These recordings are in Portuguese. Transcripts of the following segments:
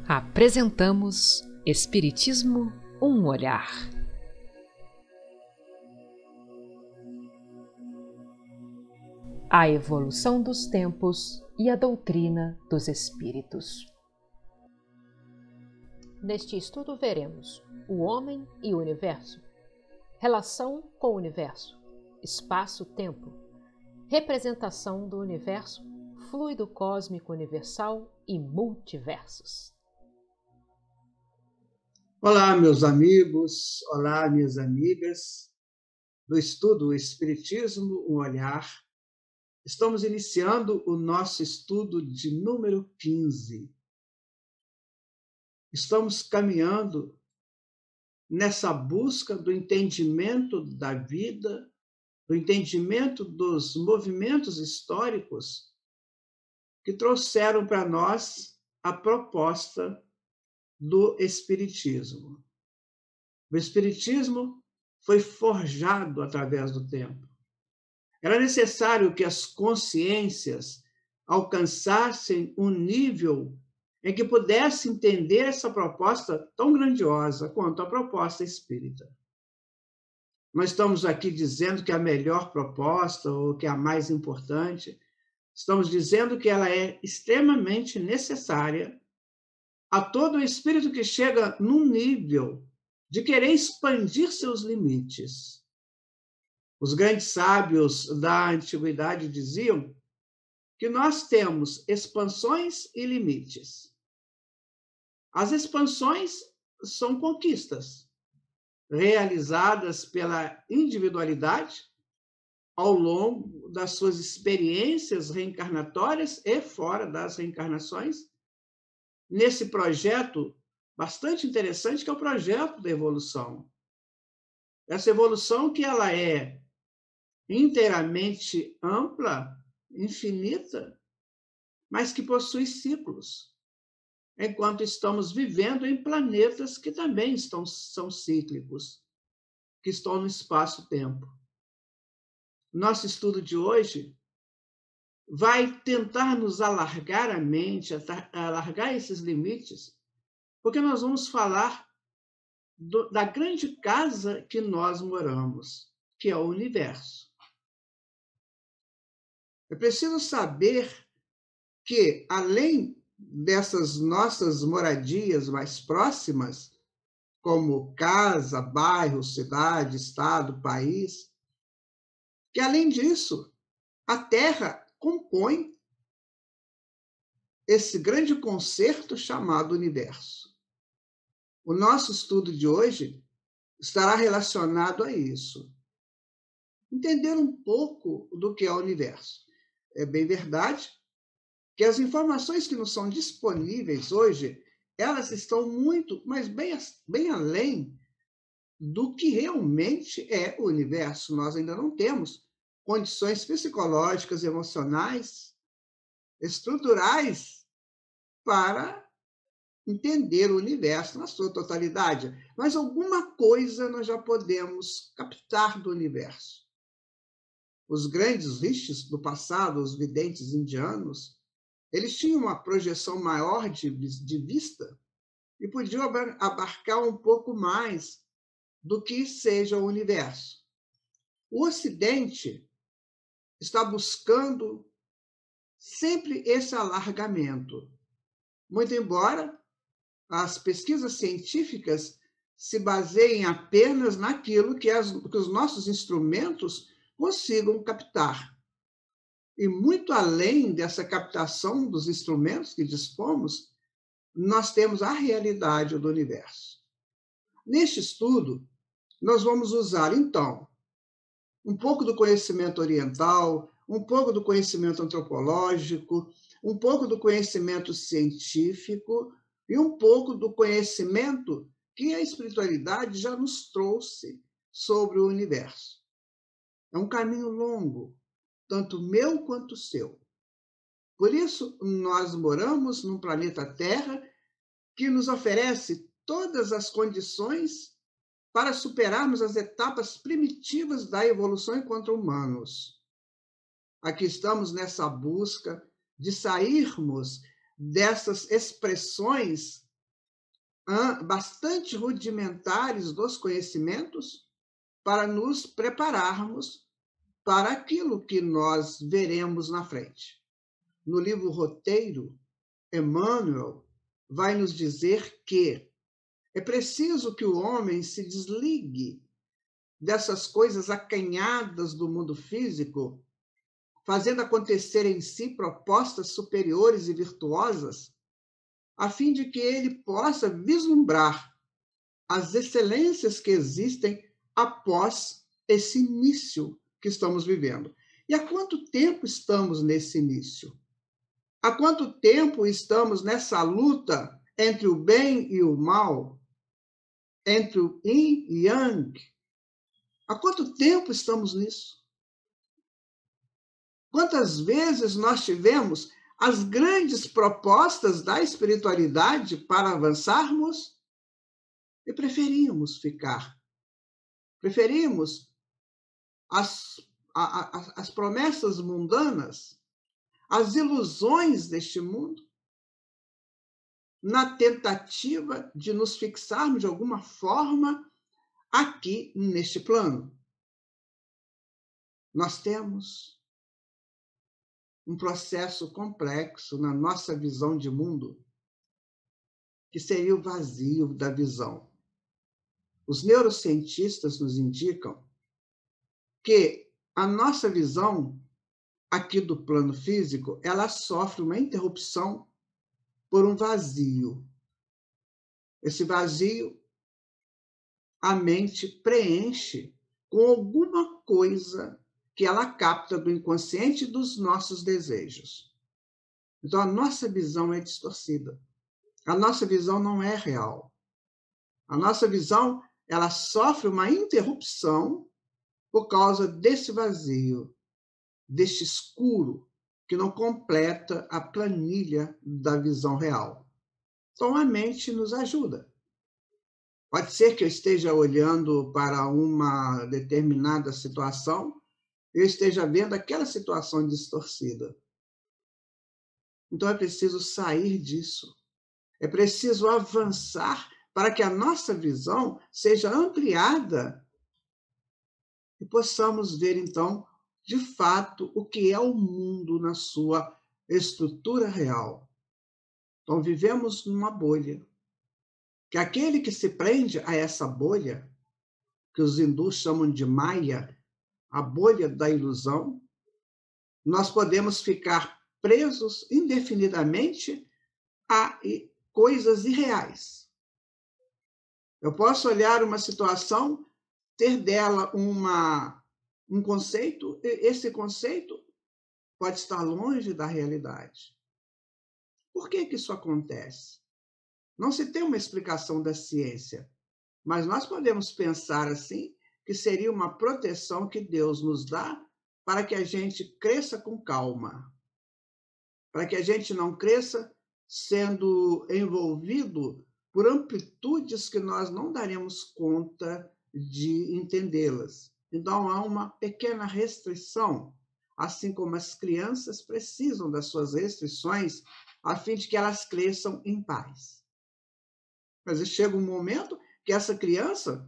Apresentamos Espiritismo, um olhar. A evolução dos tempos e a doutrina dos espíritos. Neste estudo veremos o homem e o universo, relação com o universo, espaço-tempo, representação do universo, fluido cósmico universal e multiversos. Olá, meus amigos, olá, minhas amigas do estudo Espiritismo, um olhar. Estamos iniciando o nosso estudo de número 15. Estamos caminhando nessa busca do entendimento da vida, do entendimento dos movimentos históricos que trouxeram para nós a proposta do Espiritismo. O Espiritismo foi forjado através do tempo. Era necessário que as consciências alcançassem um nível em que pudesse entender essa proposta tão grandiosa quanto a proposta espírita. Nós estamos aqui dizendo que é a melhor proposta ou que é a mais importante. Estamos dizendo que ela é extremamente necessária a todo espírito que chega num nível de querer expandir seus limites. Os grandes sábios da antiguidade diziam que nós temos expansões e limites. As expansões são conquistas realizadas pela individualidade ao longo das suas experiências reencarnatórias e fora das reencarnações, nesse projeto bastante interessante que é o projeto da evolução. Essa evolução que ela é inteiramente ampla, infinita, mas que possui ciclos, enquanto estamos vivendo em planetas que também são cíclicos, que estão no espaço-tempo. Nosso estudo de hoje vai tentar nos alargar a mente, alargar esses limites, porque nós vamos falar da grande casa que nós moramos, que é o universo. É preciso saber que, além dessas nossas moradias mais próximas, como casa, bairro, cidade, estado, país, que, além disso, a Terra compõe esse grande concerto chamado universo. O nosso estudo de hoje estará relacionado a isso. Entender um pouco do que é o universo. É bem verdade que as informações que nos são disponíveis hoje, elas estão muito, mas bem além do que realmente é o universo. Nós ainda não temos condições psicológicas, emocionais, estruturais para entender o universo na sua totalidade. Mas alguma coisa nós já podemos captar do universo. Os grandes rishis do passado, os videntes indianos, eles tinham uma projeção maior de vista e podiam abarcar um pouco mais do que seja o universo. O Ocidente está buscando sempre esse alargamento, muito embora as pesquisas científicas se baseiem apenas naquilo que os nossos instrumentos consigam captar. E muito além dessa captação dos instrumentos que dispomos, nós temos a realidade do universo. Neste estudo, nós vamos usar, então, um pouco do conhecimento oriental, um pouco do conhecimento antropológico, um pouco do conhecimento científico e um pouco do conhecimento que a espiritualidade já nos trouxe sobre o universo. É um caminho longo, tanto meu quanto seu. Por isso, nós moramos num planeta Terra que nos oferece todas as condições para superarmos as etapas primitivas da evolução enquanto humanos. Aqui estamos nessa busca de sairmos dessas expressões bastante rudimentares dos conhecimentos para nos prepararmos para aquilo que nós veremos na frente. No livro Roteiro, Emmanuel vai nos dizer que é preciso que o homem se desligue dessas coisas acanhadas do mundo físico, fazendo acontecer em si propostas superiores e virtuosas, a fim de que ele possa vislumbrar as excelências que existem após esse início que estamos vivendo. E há quanto tempo estamos nesse início? Há quanto tempo estamos nessa luta entre o bem e o mal? Entre o yin e yang? Há quanto tempo estamos nisso? Quantas vezes nós tivemos as grandes propostas da espiritualidade para avançarmos e preferimos ficar? Preferimos as promessas mundanas, as ilusões deste mundo, na tentativa de nos fixarmos de alguma forma aqui neste plano. Nós temos um processo complexo na nossa visão de mundo, que seria o vazio da visão. Os neurocientistas nos indicam que a nossa visão aqui do plano físico, ela sofre uma interrupção por um vazio. Esse vazio, a mente preenche com alguma coisa que ela capta do inconsciente dos nossos desejos. Então, a nossa visão é distorcida. A nossa visão não é real. A nossa visão, ela sofre uma interrupção por causa desse vazio, deste escuro, que não completa a planilha da visão real. Então, a mente nos ajuda. Pode ser que eu esteja olhando para uma determinada situação, eu esteja vendo aquela situação distorcida. Então, é preciso sair disso. É preciso avançar para que a nossa visão seja ampliada e possamos ver, então, de fato, o que é o mundo na sua estrutura real. Então, vivemos numa bolha. Que aquele que se prende a essa bolha, que os hindus chamam de Maya, a bolha da ilusão, nós podemos ficar presos indefinidamente a coisas irreais. Eu posso olhar uma situação, ter dela um conceito, esse conceito pode estar longe da realidade. Por que isso acontece? Não se tem uma explicação da ciência, mas nós podemos pensar assim, que seria uma proteção que Deus nos dá para que a gente cresça com calma, para que a gente não cresça sendo envolvido por amplitudes que nós não daremos conta de entendê-las. Então, há uma pequena restrição, assim como as crianças precisam das suas restrições, a fim de que elas cresçam em paz. Mas chega um momento que essa criança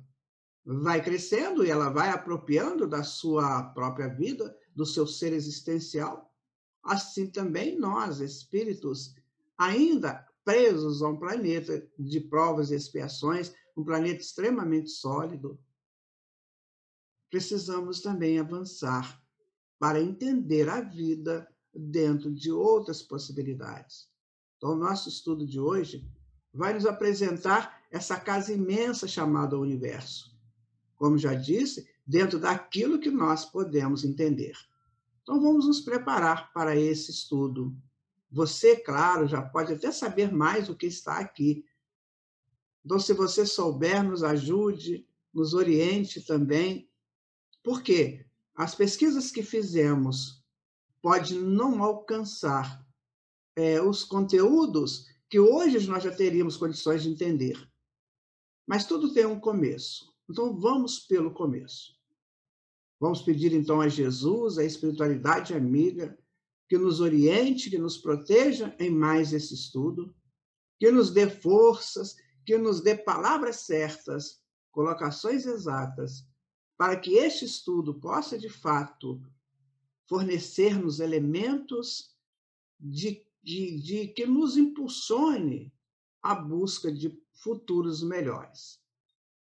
vai crescendo e ela vai apropriando da sua própria vida, do seu ser existencial. Assim também nós, espíritos, ainda presos a um planeta de provas e expiações, um planeta extremamente sólido, precisamos também avançar para entender a vida dentro de outras possibilidades. Então, o nosso estudo de hoje vai nos apresentar essa casa imensa chamada universo. Como já disse, dentro daquilo que nós podemos entender. Então, vamos nos preparar para esse estudo. Você, claro, já pode até saber mais do que está aqui. Então, se você souber, nos ajude, nos oriente também. Por quê? As pesquisas que fizemos podem não alcançar os conteúdos que hoje nós já teríamos condições de entender. Mas tudo tem um começo. Então, vamos pelo começo. Vamos pedir, então, a Jesus, a espiritualidade amiga, que nos oriente, que nos proteja em mais esse estudo, que nos dê forças, que nos dê palavras certas, colocações exatas, para que este estudo possa, de fato, fornecer-nos elementos que nos impulsione à busca de futuros melhores.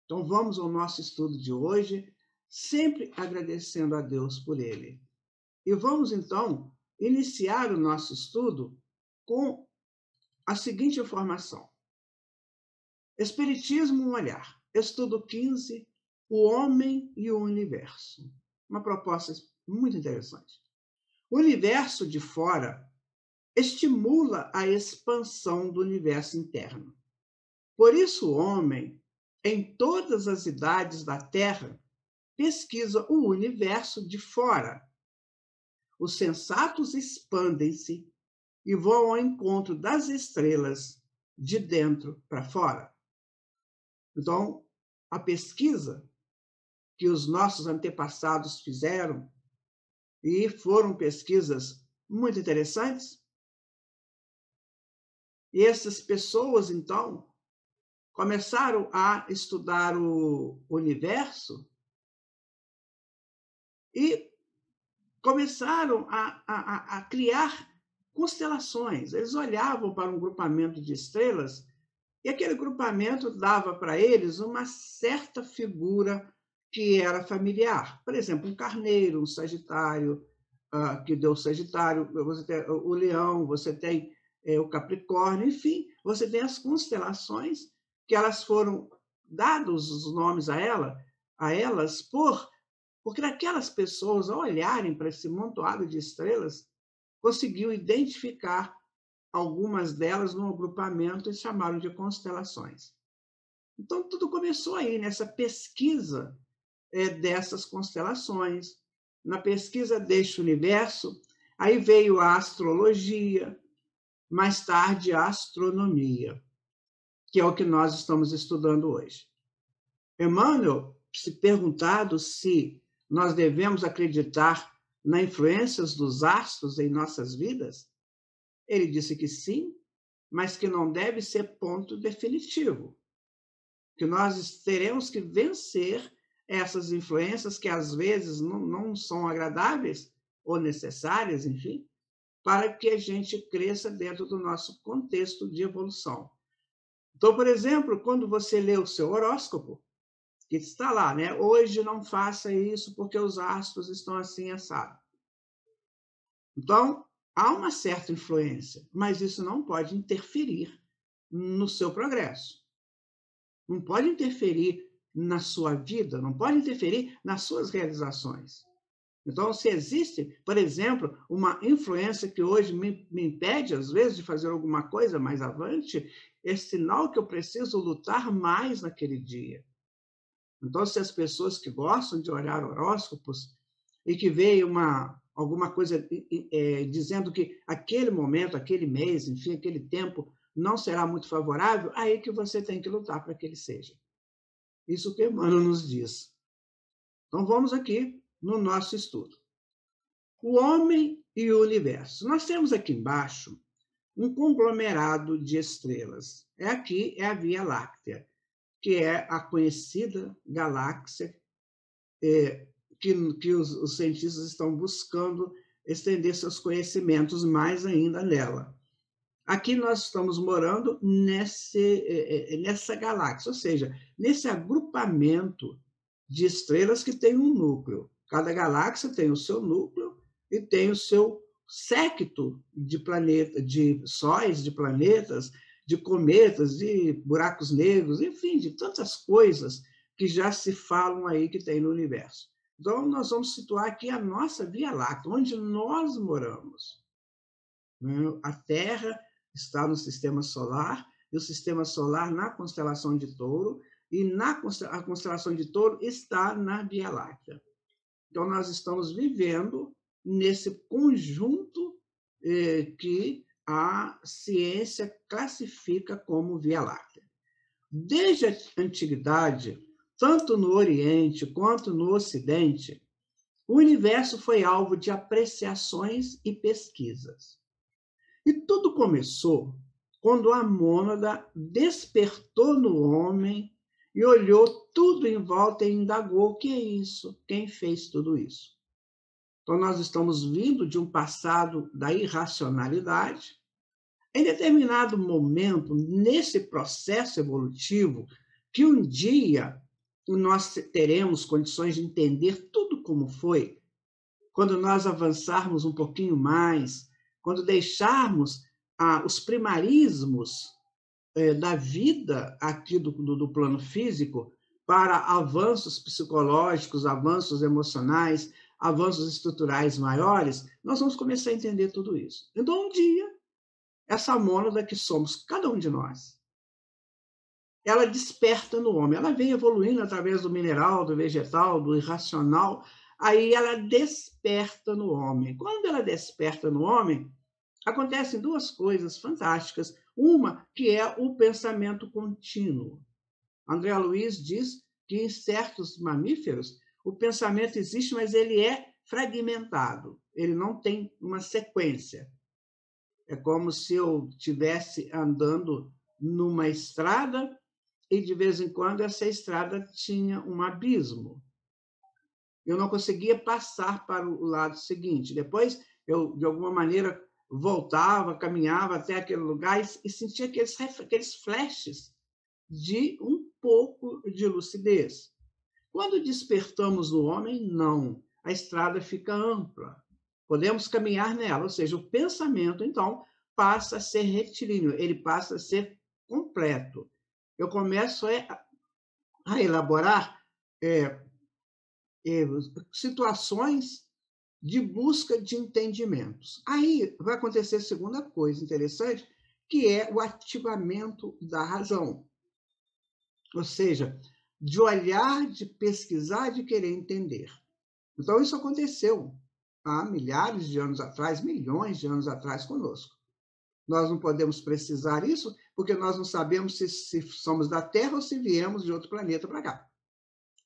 Então, vamos ao nosso estudo de hoje, sempre agradecendo a Deus por ele. E vamos, então, iniciar o nosso estudo com a seguinte informação. Espiritismo, um olhar. Estudo 15, o homem e o universo. Uma proposta muito interessante. O universo de fora estimula a expansão do universo interno. Por isso, o homem, em todas as idades da Terra, pesquisa o universo de fora. Os sensatos expandem-se e vão ao encontro das estrelas de dentro para fora. Então, a pesquisa que os nossos antepassados fizeram, e foram pesquisas muito interessantes, e essas pessoas, então, começaram a estudar o universo e começaram a criar constelações. Eles olhavam para um grupamento de estrelas e aquele grupamento dava para eles uma certa figura que era familiar. Por exemplo, um carneiro, um sagitário, que deu o sagitário, você tem o leão, você tem o capricórnio, enfim, você tem as constelações que elas foram dados os nomes a elas porque aquelas pessoas, ao olharem para esse montoado de estrelas, conseguiu identificar algumas delas num agrupamento e chamaram de constelações. Então, tudo começou aí, nessa pesquisa dessas constelações, na pesquisa deste universo. Aí veio a astrologia, mais tarde a astronomia, que é o que nós estamos estudando hoje. Emmanuel, se perguntado se nós devemos acreditar nas influências dos astros em nossas vidas, ele disse que sim, mas que não deve ser ponto definitivo, que nós teremos que vencer essas influências que às vezes não são agradáveis ou necessárias, enfim, para que a gente cresça dentro do nosso contexto de evolução. Então, por exemplo, quando você lê o seu horóscopo, que está lá, né? Hoje não faça isso porque os astros estão assim assado. Então, há uma certa influência, mas isso não pode interferir no seu progresso. Não pode interferir na sua vida, não pode interferir nas suas realizações. Então, se existe, por exemplo, uma influência que hoje me impede, às vezes, de fazer alguma coisa mais avante, é sinal que eu preciso lutar mais naquele dia. Então, se as pessoas que gostam de olhar horóscopos e que veem alguma coisa dizendo que aquele momento, aquele mês, enfim, aquele tempo não será muito favorável, aí que você tem que lutar para que ele seja. Isso que Emmanuel nos diz. Então, vamos aqui no nosso estudo. O homem e o universo. Nós temos aqui embaixo um conglomerado de estrelas. Aqui é a Via Láctea, que é a conhecida galáxia que os cientistas estão buscando estender seus conhecimentos mais ainda nela. Aqui nós estamos morando nessa galáxia, ou seja, nesse agrupamento de estrelas que tem um núcleo. Cada galáxia tem o seu núcleo e tem o seu séquito de planetas, de sóis, de planetas, de cometas, de buracos negros, enfim, de tantas coisas que já se falam aí que tem no universo. Então, nós vamos situar aqui a nossa Via Láctea, onde nós moramos. A Terra está no sistema solar, e o sistema solar na constelação de Touro, e a constelação de Touro está na Via Láctea. Então, nós estamos vivendo nesse conjunto que a ciência classifica como Via Láctea. Desde a antiguidade, tanto no Oriente quanto no Ocidente, o universo foi alvo de apreciações e pesquisas. E tudo começou quando a mônada despertou no homem e olhou tudo em volta e indagou: o que é isso? Quem fez tudo isso? Então, nós estamos vindo de um passado da irracionalidade. Em determinado momento, nesse processo evolutivo, que um dia nós teremos condições de entender tudo como foi, quando nós avançarmos um pouquinho mais, quando deixarmos os primarismos da vida aqui do plano físico para avanços psicológicos, avanços emocionais, avanços estruturais maiores, nós vamos começar a entender tudo isso. Então, um dia, essa mônada que somos cada um de nós, ela desperta no homem, ela vem evoluindo através do mineral, do vegetal, do irracional, aí ela desperta no homem. Quando ela desperta no homem, acontecem duas coisas fantásticas. Uma, que é o pensamento contínuo. André Luiz diz que em certos mamíferos o pensamento existe, mas ele é fragmentado, ele não tem uma sequência. É como se eu estivesse andando numa estrada e, de vez em quando, essa estrada tinha um abismo. Eu não conseguia passar para o lado seguinte. Depois, eu, de alguma maneira, voltava, caminhava até aquele lugar e sentia aqueles flashes de um pouco de lucidez. Quando despertamos no homem, não. A estrada fica ampla. Podemos caminhar nela, ou seja, o pensamento, então, passa a ser retilíneo, ele passa a ser completo. Eu começo a elaborar situações de busca de entendimentos. Aí vai acontecer a segunda coisa interessante, que é o ativamento da razão. Ou seja, de olhar, de pesquisar, de querer entender. Então, isso aconteceu há milhares de anos atrás, milhões de anos atrás conosco. Nós não podemos precisar isso, porque nós não sabemos se somos da Terra ou se viemos de outro planeta para cá.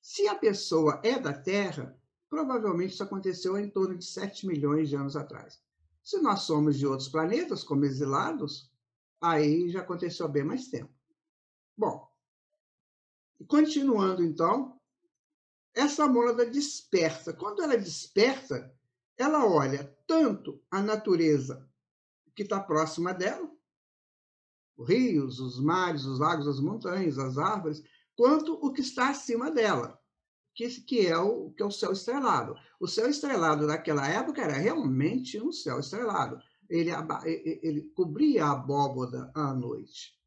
Se a pessoa é da Terra, provavelmente isso aconteceu em torno de 7 milhões de anos atrás. Se nós somos de outros planetas, como exilados, aí já aconteceu há bem mais tempo. Bom, continuando então, essa mônada desperta. Quando ela desperta, ela olha tanto a natureza que está próxima dela, os rios, os mares, os lagos, as montanhas, as árvores, quanto o que está acima dela, que é o céu estrelado. O céu estrelado daquela época era realmente um céu estrelado. Ele cobria a abóboda à noite.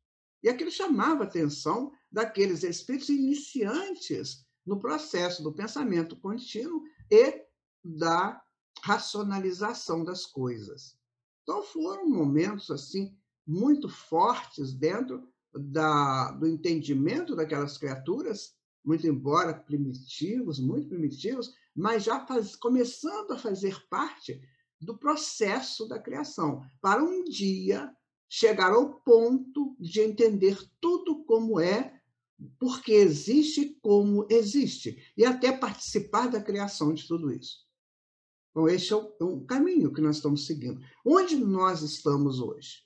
E aquilo chamava a atenção daqueles espíritos iniciantes no processo do pensamento contínuo e da racionalização das coisas. Então, foram momentos assim muito fortes dentro do entendimento daquelas criaturas, muito embora primitivos, muito primitivos, mas já começando a fazer parte do processo da criação, para um dia chegar ao ponto de entender tudo como é, porque existe como existe, e até participar da criação de tudo isso. Então, este é o caminho que nós estamos seguindo. Onde nós estamos hoje?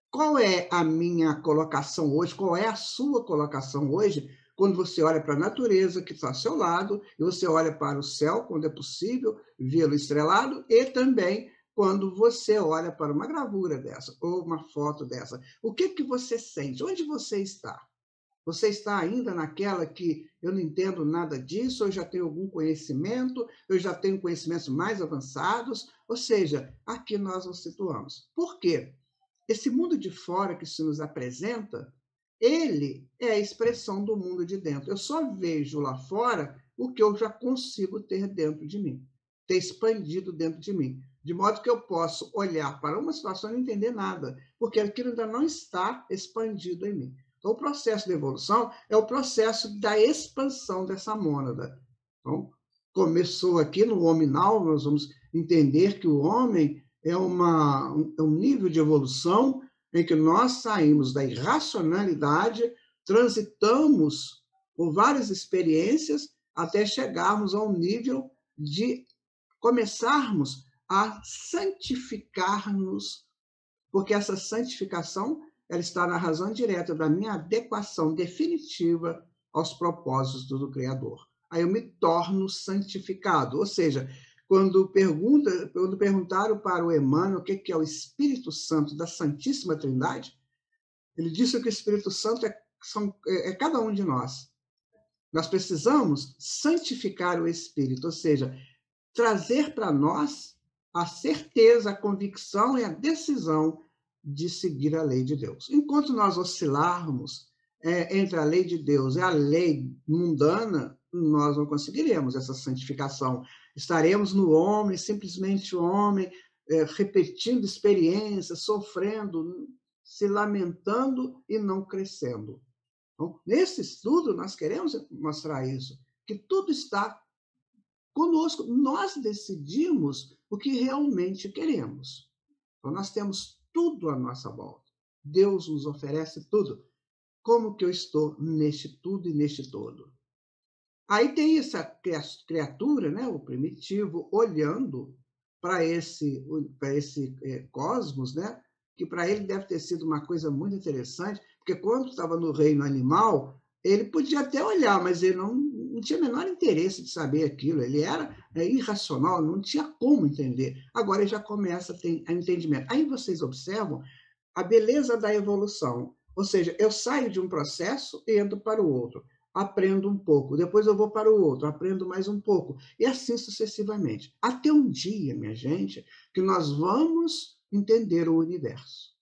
Qual é a minha colocação hoje? Qual é a sua colocação hoje? Quando você olha para a natureza que está ao seu lado, e você olha para o céu, quando é possível vê-lo estrelado, e também quando você olha para uma gravura dessa, ou uma foto dessa. O que você sente? Onde você está? Você está ainda naquela que eu não entendo nada disso, eu já tenho algum conhecimento, eu já tenho conhecimentos mais avançados, ou seja, aqui nós nos situamos. Por quê? Esse mundo de fora que se nos apresenta, ele é a expressão do mundo de dentro. Eu só vejo lá fora o que eu já consigo ter dentro de mim, ter expandido dentro de mim, de modo que eu posso olhar para uma situação e não entender nada, porque aquilo ainda não está expandido em mim. Então, o processo de evolução é o processo da expansão dessa mônada. Então, começou aqui no hominal, nós vamos entender que o homem é um nível de evolução em que nós saímos da irracionalidade, transitamos por várias experiências até chegarmos a um nível de começarmos a santificar-nos, porque essa santificação ela está na razão direta da minha adequação definitiva aos propósitos do Criador. Aí eu me torno santificado. Ou seja, quando perguntaram para o Emmanuel o que é o Espírito Santo da Santíssima Trindade, ele disse que o Espírito Santo é cada um de nós. Nós precisamos santificar o Espírito, ou seja, trazer para nós a certeza, a convicção e a decisão de seguir a lei de Deus. Enquanto nós oscilarmos entre a lei de Deus e a lei mundana, nós não conseguiremos essa santificação. Estaremos no homem, simplesmente o homem, repetindo experiências, sofrendo, se lamentando e não crescendo. Então, nesse estudo, nós queremos mostrar isso, que tudo está conosco. Nós decidimos o que realmente queremos. Então, nós temos tudo à nossa volta. Deus nos oferece tudo. Como que eu estou neste tudo e neste todo? Aí tem essa criatura, né, o primitivo, olhando para esse cosmos, né, que para ele deve ter sido uma coisa muito interessante, porque quando estava no reino animal, ele podia até olhar, mas ele não tinha o menor interesse de saber aquilo, ele era irracional, não tinha como entender. Agora ele já começa a ter entendimento. Aí vocês observam a beleza da evolução, ou seja, eu saio de um processo e entro para o outro, aprendo um pouco, depois eu vou para o outro, aprendo mais um pouco, e assim sucessivamente. Até um dia, minha gente, que nós vamos entender o universo.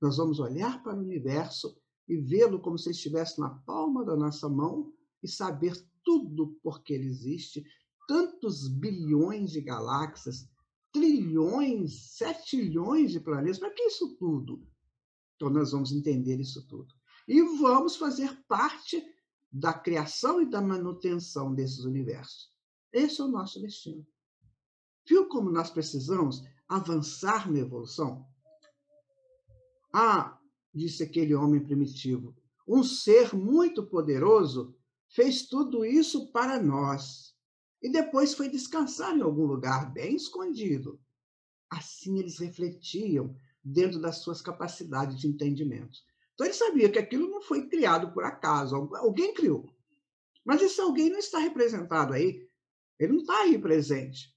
Nós vamos olhar para o universo e vê-lo como se estivesse na palma da nossa mão e saber tudo porque ele existe, tantos bilhões de galáxias, trilhões, 7 trilhões de planetas. Para que isso tudo? Então, nós vamos entender isso tudo. E vamos fazer parte da criação e da manutenção desses universos. Esse é o nosso destino. Viu como nós precisamos avançar na evolução? Disse aquele homem primitivo, um ser muito poderoso fez tudo isso para nós e depois foi descansar em algum lugar bem escondido. Assim eles refletiam dentro das suas capacidades de entendimento. Então ele sabia que aquilo não foi criado por acaso, alguém criou. Mas esse alguém não está representado aí, ele não está aí presente.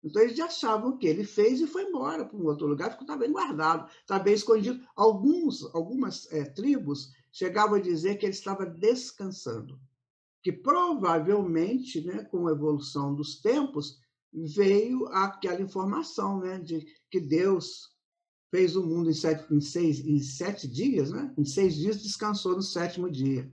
Então, eles achavam que ele fez e foi embora para um outro lugar, porque está bem guardado, está bem escondido. Algumas tribos chegavam a dizer que ele estava descansando, que provavelmente, né, com a evolução dos tempos, veio aquela informação, né, de que Deus fez o mundo em 7 dias, né? Em 6 dias descansou no 7º dia.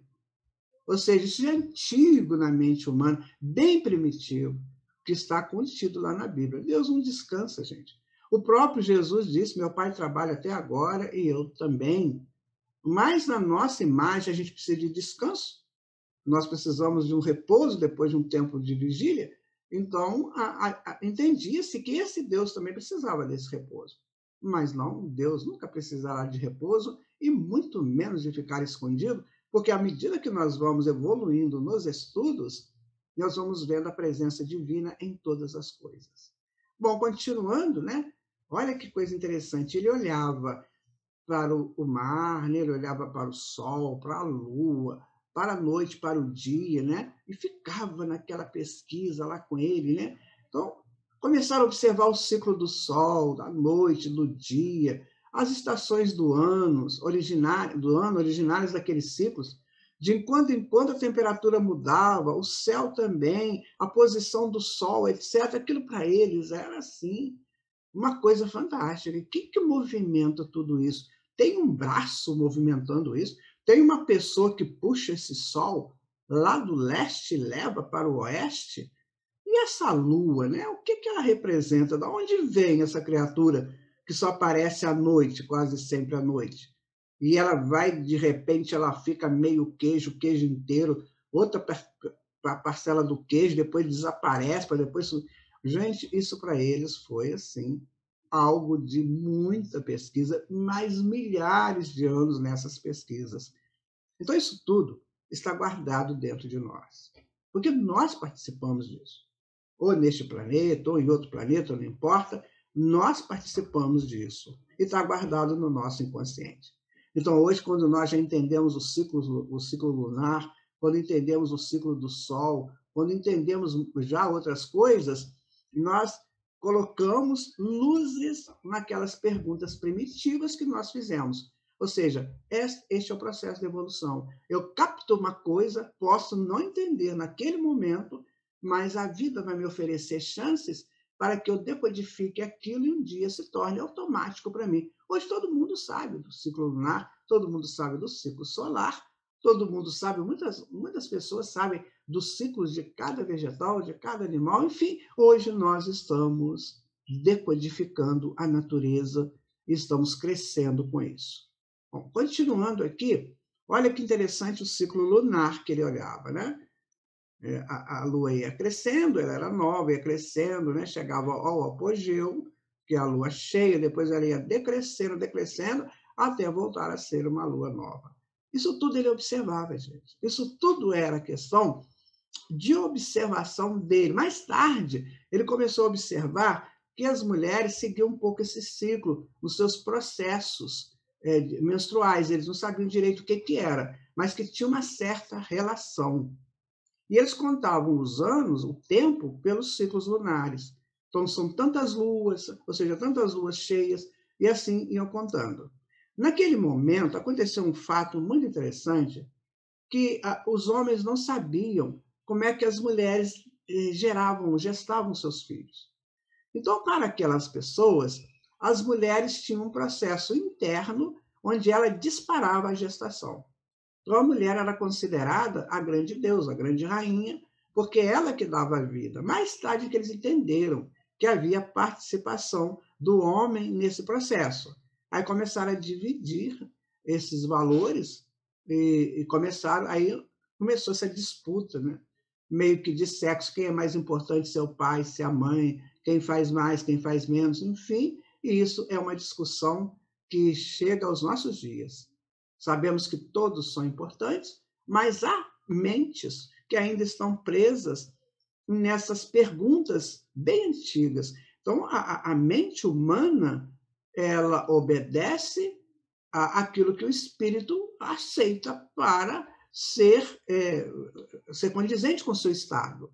Ou seja, isso é antigo na mente humana, bem primitivo, que está contido lá na Bíblia. Deus não descansa, gente. O próprio Jesus disse, meu Pai trabalha até agora e eu também. Mas na nossa imagem a gente precisa de descanso. Nós precisamos de um repouso depois de um tempo de vigília. Então, entendia-se que esse Deus também precisava desse repouso. Mas não, Deus nunca precisará de repouso e muito menos de ficar escondido, porque à medida que nós vamos evoluindo nos estudos, nós vamos vendo a presença divina em todas as coisas. Bom, continuando, né? Olha que coisa interessante. Ele olhava para o mar, né? Ele olhava para o sol, para a lua, para a noite, para o dia, né? E ficava naquela pesquisa lá com ele, né? Então, começaram a observar o ciclo do sol, da noite, do dia, as estações do ano originárias daqueles ciclos. De enquanto em quando a temperatura mudava, o céu também, a posição do sol, etc. Aquilo para eles era assim, uma coisa fantástica. O que movimenta tudo isso? Tem um braço movimentando isso? Tem uma pessoa que puxa esse sol lá do leste e leva para o oeste? E essa lua, né? O que ela representa? De onde vem essa criatura que só aparece à noite, quase sempre à noite? E ela vai, de repente, ela fica meio queijo, queijo inteiro, outra parcela do queijo, depois desaparece, para depois... Gente, isso para eles foi, assim, algo de muita pesquisa, mais milhares de anos nessas pesquisas. Então, isso tudo está guardado dentro de nós, porque nós participamos disso. Ou neste planeta, ou em outro planeta, não importa, nós participamos disso, e está guardado no nosso inconsciente. Então, hoje, quando nós já entendemos o ciclo lunar, quando entendemos o ciclo do Sol, quando entendemos já outras coisas, nós colocamos luzes naquelas perguntas primitivas que nós fizemos. Ou seja, este é o processo de evolução. Eu capto uma coisa, posso não entender naquele momento, mas a vida vai me oferecer chances para que eu decodifique aquilo e um dia se torne automático para mim. Hoje todo mundo sabe do ciclo lunar, todo mundo sabe do ciclo solar, todo mundo sabe, muitas pessoas sabem dos ciclos de cada vegetal, de cada animal, enfim, hoje nós estamos decodificando a natureza e estamos crescendo com isso. Bom, continuando aqui, olha que interessante o ciclo lunar que ele olhava, né? A Lua ia crescendo, ela era nova, ia crescendo, né? Chegava ao apogeu, que é a Lua cheia, depois ela ia decrescendo, decrescendo, até voltar a ser uma Lua nova. Isso tudo ele observava, gente. Isso tudo era questão de observação dele. Mais tarde, ele começou a observar que as mulheres seguiam um pouco esse ciclo nos seus processos menstruais. Eles não sabiam direito o que era, mas que tinha uma certa relação. E eles contavam os anos, o tempo, pelos ciclos lunares. Então, são tantas luas, ou seja, tantas luas cheias, e assim iam contando. Naquele momento, aconteceu um fato muito interessante, que os homens não sabiam como é que as mulheres gestavam seus filhos. Então, para aquelas pessoas, as mulheres tinham um processo interno onde ela disparava a gestação. Então, a mulher era considerada a grande deusa, a grande rainha, porque ela que dava a vida. Mais tarde que eles entenderam que havia participação do homem nesse processo. Aí começaram a dividir esses valores e começaram, aí começou essa disputa, né? Meio que de sexo, quem é mais importante, se é o pai, se é a mãe, quem faz mais, quem faz menos, enfim, e isso é uma discussão que chega aos nossos dias. Sabemos que todos são importantes, mas há mentes que ainda estão presas nessas perguntas bem antigas. Então, a mente humana, ela obedece àquilo que o espírito aceita para ser condizente com o seu estado.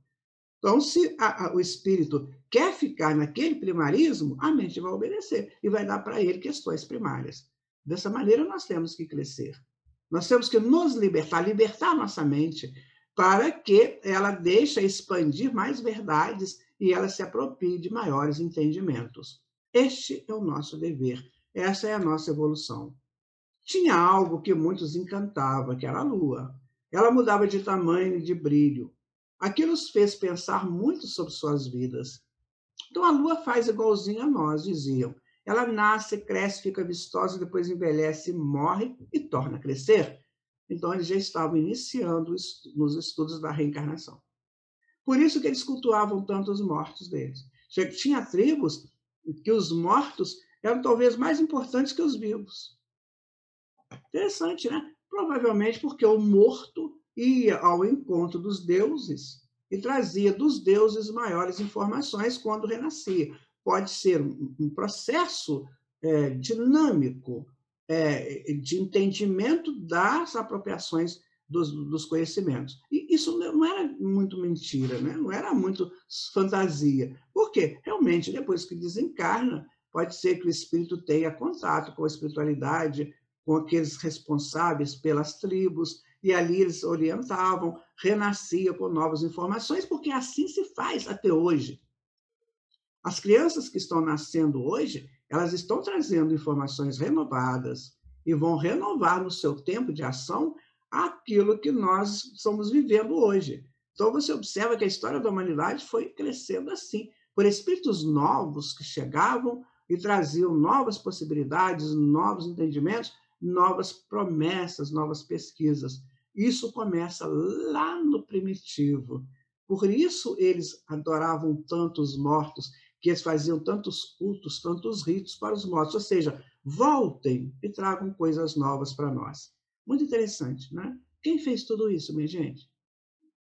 Então, se o espírito quer ficar naquele primarismo, a mente vai obedecer e vai dar para ele questões primárias. Dessa maneira, nós temos que crescer. Nós temos que nos libertar nossa mente para que ela deixe expandir mais verdades e ela se aproprie de maiores entendimentos. Este é o nosso dever. Essa é a nossa evolução. Tinha algo que muitos encantava, que era a Lua. Ela mudava de tamanho e de brilho. Aquilo os fez pensar muito sobre suas vidas. Então, a Lua faz igualzinho a nós, diziam. Ela nasce, cresce, fica vistosa, depois envelhece, morre e torna a crescer. Então, eles já estavam iniciando nos estudos da reencarnação. Por isso que eles cultuavam tanto os mortos deles. Tinha tribos que os mortos eram talvez mais importantes que os vivos. Interessante, né? Provavelmente porque o morto ia ao encontro dos deuses e trazia dos deuses maiores informações quando renascia. Pode ser um processo dinâmico de entendimento das apropriações dos conhecimentos. E isso não era muito mentira, né? Não era muito fantasia. Por quê? Realmente, depois que desencarna, pode ser que o espírito tenha contato com a espiritualidade, com aqueles responsáveis pelas tribos, e ali eles orientavam, renascia com novas informações, porque assim se faz até hoje. As crianças que estão nascendo hoje, elas estão trazendo informações renovadas e vão renovar no seu tempo de ação aquilo que nós estamos vivendo hoje. Então, você observa que a história da humanidade foi crescendo assim, por espíritos novos que chegavam e traziam novas possibilidades, novos entendimentos, novas promessas, novas pesquisas. Isso começa lá no primitivo. Por isso eles adoravam tanto os mortos, que eles faziam tantos cultos, tantos ritos para os mortos. Ou seja, voltem e tragam coisas novas para nós. Muito interessante, né? Quem fez tudo isso, minha gente?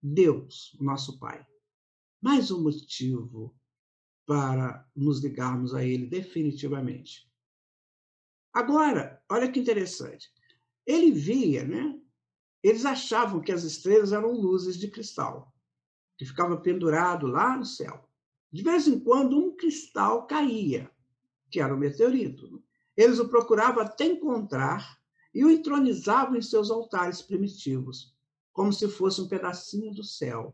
Deus, nosso Pai. Mais um motivo para nos ligarmos a Ele definitivamente. Agora, olha que interessante. Ele via, né? Eles achavam que as estrelas eram luzes de cristal, que ficava pendurado lá no céu. De vez em quando, um cristal caía, que era um meteorito. Eles o procuravam até encontrar e o entronizavam em seus altares primitivos, como se fosse um pedacinho do céu.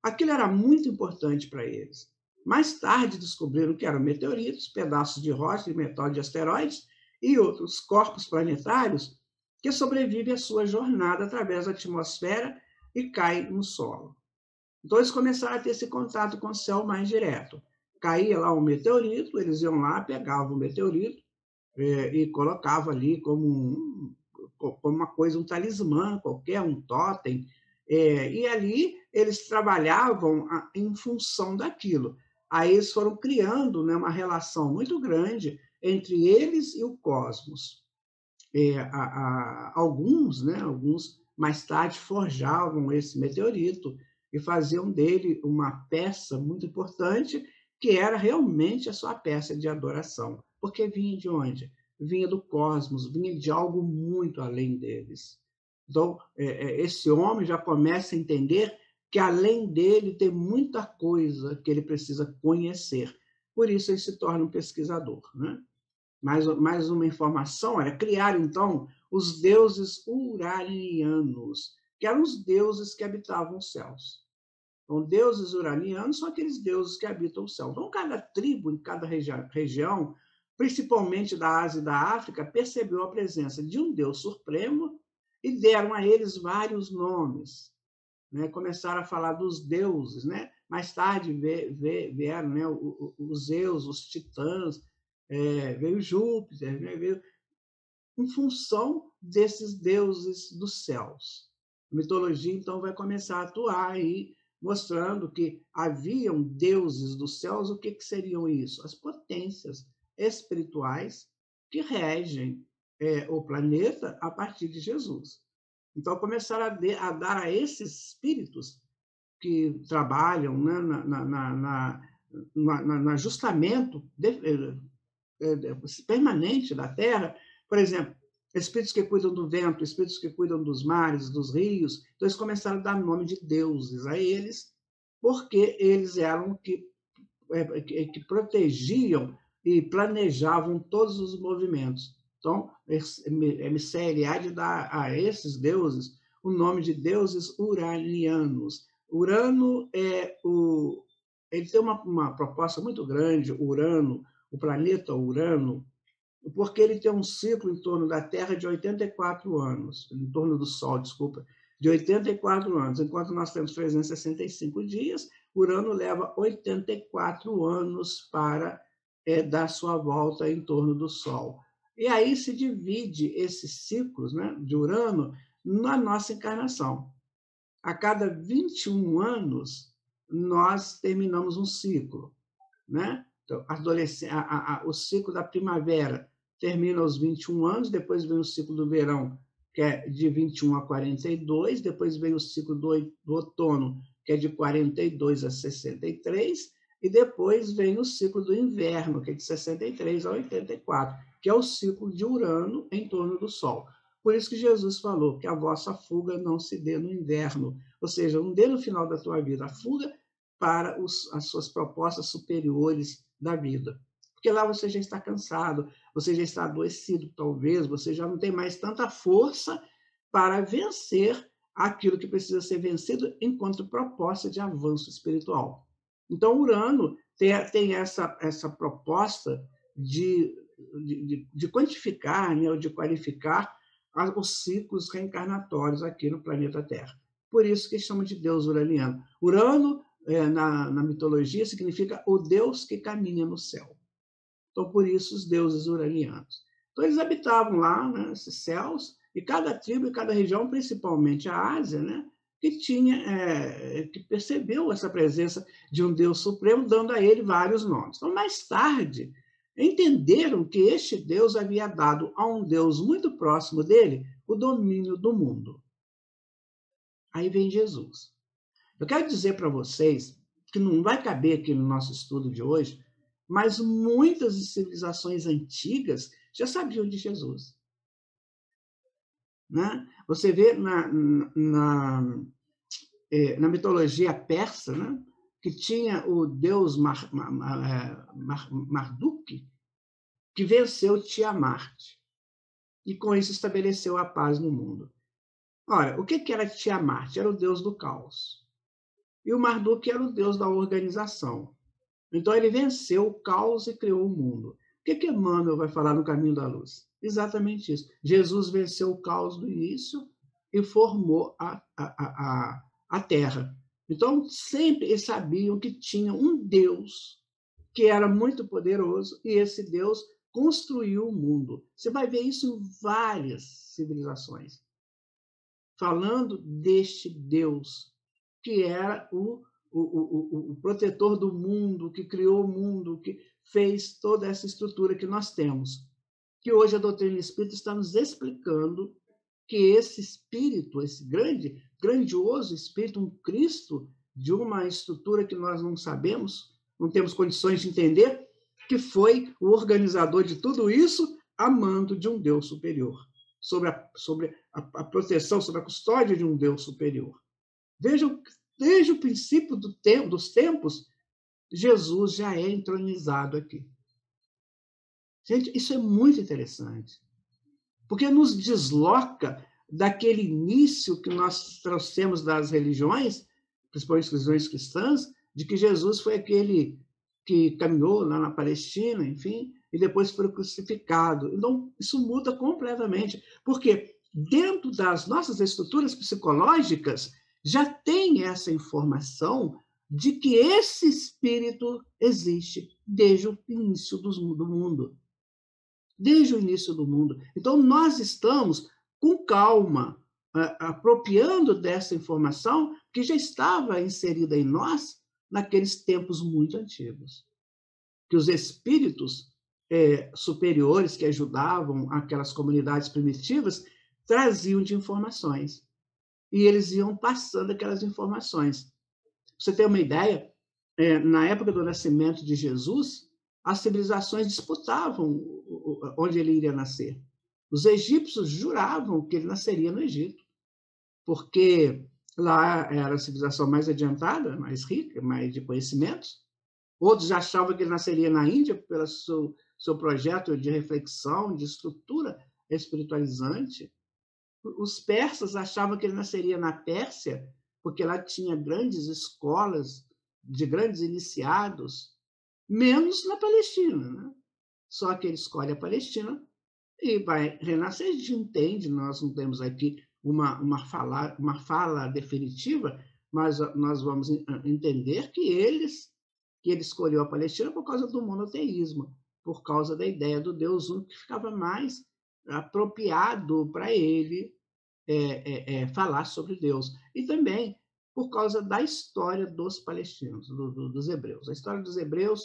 Aquilo era muito importante para eles. Mais tarde descobriram que eram meteoritos, pedaços de rocha e metal de asteroides e outros corpos planetários que sobrevivem à sua jornada através da atmosfera e caem no solo. Então eles começaram a ter esse contato com o céu mais direto. Caía lá um meteorito, eles iam lá, pegavam o meteorito e colocavam ali como uma coisa, um talismã qualquer, um totem, e ali eles trabalhavam em função daquilo. Aí eles foram criando, né, uma relação muito grande entre eles e o cosmos. Alguns, né, alguns mais tarde forjavam esse meteorito e faziam dele uma peça muito importante, que era realmente a sua peça de adoração. Porque vinha de onde? Vinha do cosmos, vinha de algo muito além deles. Então, esse homem já começa a entender que além dele tem muita coisa que ele precisa conhecer. Por isso ele se torna um pesquisador, né? Mais uma informação era criar, então, os deuses uranianos, que eram os deuses que habitavam os céus. Então, deuses uranianos são aqueles deuses que habitam o céu. Então, cada tribo, em cada região, principalmente da Ásia e da África, percebeu a presença de um Deus supremo e deram a eles vários nomes. Né? Começaram a falar dos deuses. Né? Mais tarde vieram, né, os Zeus, os titãs, veio Júpiter, né? Veio em função desses deuses dos céus. A mitologia, então, vai começar a atuar aí, mostrando que haviam deuses dos céus. O que seriam isso? As potências espirituais que regem o planeta a partir de Jesus. Então, começaram a dar a esses espíritos que trabalham, né, na ajustamento permanente da Terra, por exemplo, espíritos que cuidam do vento, espíritos que cuidam dos mares, dos rios. Então, eles começaram a dar nome de deuses a eles, porque eles eram que protegiam e planejavam todos os movimentos. Então, MCLA de dar a esses deuses o nome de deuses uranianos. Urano ele tem uma proposta muito grande, Urano, o planeta Urano, porque ele tem um ciclo em torno da Terra de 84 anos, em torno do Sol, desculpa, de 84 anos. Enquanto nós temos 365 dias, Urano leva 84 anos para dar sua volta em torno do Sol. E aí se divide esses ciclos, né, de Urano na nossa encarnação. A cada 21 anos, nós terminamos um ciclo. Né? Então, o ciclo da primavera termina aos 21 anos, depois vem o ciclo do verão, que é de 21 a 42, depois vem o ciclo do outono, que é de 42 a 63, e depois vem o ciclo do inverno, que é de 63 a 84, que é o ciclo de Urano em torno do Sol. Por isso que Jesus falou que a vossa fuga não se dê no inverno, ou seja, não dê no final da tua vida a fuga para as suas propostas superiores da vida. Porque lá você já está cansado, você já está adoecido, talvez, você já não tem mais tanta força para vencer aquilo que precisa ser vencido enquanto proposta de avanço espiritual. Então, Urano tem essa proposta de quantificar, né, ou de qualificar os ciclos reencarnatórios aqui no planeta Terra. Por isso que chamam de Deus uraniano. Urano, na mitologia, significa o Deus que caminha no céu. Então, por isso, os deuses uranianos. Então, eles habitavam lá, né, esses céus, e cada tribo e cada região, principalmente a Ásia, né, que percebeu essa presença de um Deus supremo, dando a ele vários nomes. Então, mais tarde, entenderam que este Deus havia dado a um Deus muito próximo dele o domínio do mundo. Aí vem Jesus. Eu quero dizer para vocês que não vai caber aqui no nosso estudo de hoje, mas muitas civilizações antigas já sabiam de Jesus. Né? Você vê na mitologia persa, né, que tinha o deus Marduk, que venceu Tiamat, e com isso estabeleceu a paz no mundo. Ora, o que era Tiamat? Era o deus do caos. E o Marduk era o deus da organização. Então, ele venceu o caos e criou o mundo. O que Emmanuel vai falar no Caminho da Luz? Exatamente isso. Jesus venceu o caos do início e formou a Terra. Então, sempre eles sabiam que tinha um Deus que era muito poderoso e esse Deus construiu o mundo. Você vai ver isso em várias civilizações. Falando deste Deus, que era o protetor do mundo, que criou o mundo, que fez toda essa estrutura que nós temos. Que hoje a doutrina espírita está nos explicando que esse espírito, esse grandioso espírito, um Cristo de uma estrutura que nós não sabemos, não temos condições de entender, que foi o organizador de tudo isso, a mando de um Deus superior, sobre a proteção, sobre a custódia de um Deus superior. Vejam, desde o princípio dos tempos, Jesus já é entronizado aqui. Gente, isso é muito interessante, porque nos desloca daquele início que nós trouxemos das religiões, principalmente as religiões cristãs, de que Jesus foi aquele que caminhou lá na Palestina, enfim, e depois foi crucificado. Então, isso muda completamente, porque dentro das nossas estruturas psicológicas já tem essa informação de que esse espírito existe desde o início do mundo. Desde o início do mundo. Então, nós estamos com calma, apropriando dessa informação que já estava inserida em nós naqueles tempos muito antigos. Que os espíritos superiores que ajudavam aquelas comunidades primitivas traziam de informações. E eles iam passando aquelas informações. Pra você ter uma ideia, na época do nascimento de Jesus, as civilizações disputavam onde ele iria nascer. Os egípcios juravam que ele nasceria no Egito, porque lá era a civilização mais adiantada, mais rica, mais de conhecimentos. Outros achavam que ele nasceria na Índia pelo seu projeto de reflexão, de estrutura espiritualizante. Os persas achavam que ele nasceria na Pérsia, porque lá tinha grandes escolas de grandes iniciados, menos na Palestina. Né? Só que ele escolhe a Palestina e vai renascer. A gente entende, nós não temos aqui uma fala definitiva, mas nós vamos entender que ele escolheu a Palestina por causa do monoteísmo, por causa da ideia do Deus único, que ficava mais apropriado para ele falar sobre Deus. E também por causa da história dos palestinos, dos hebreus. A história dos hebreus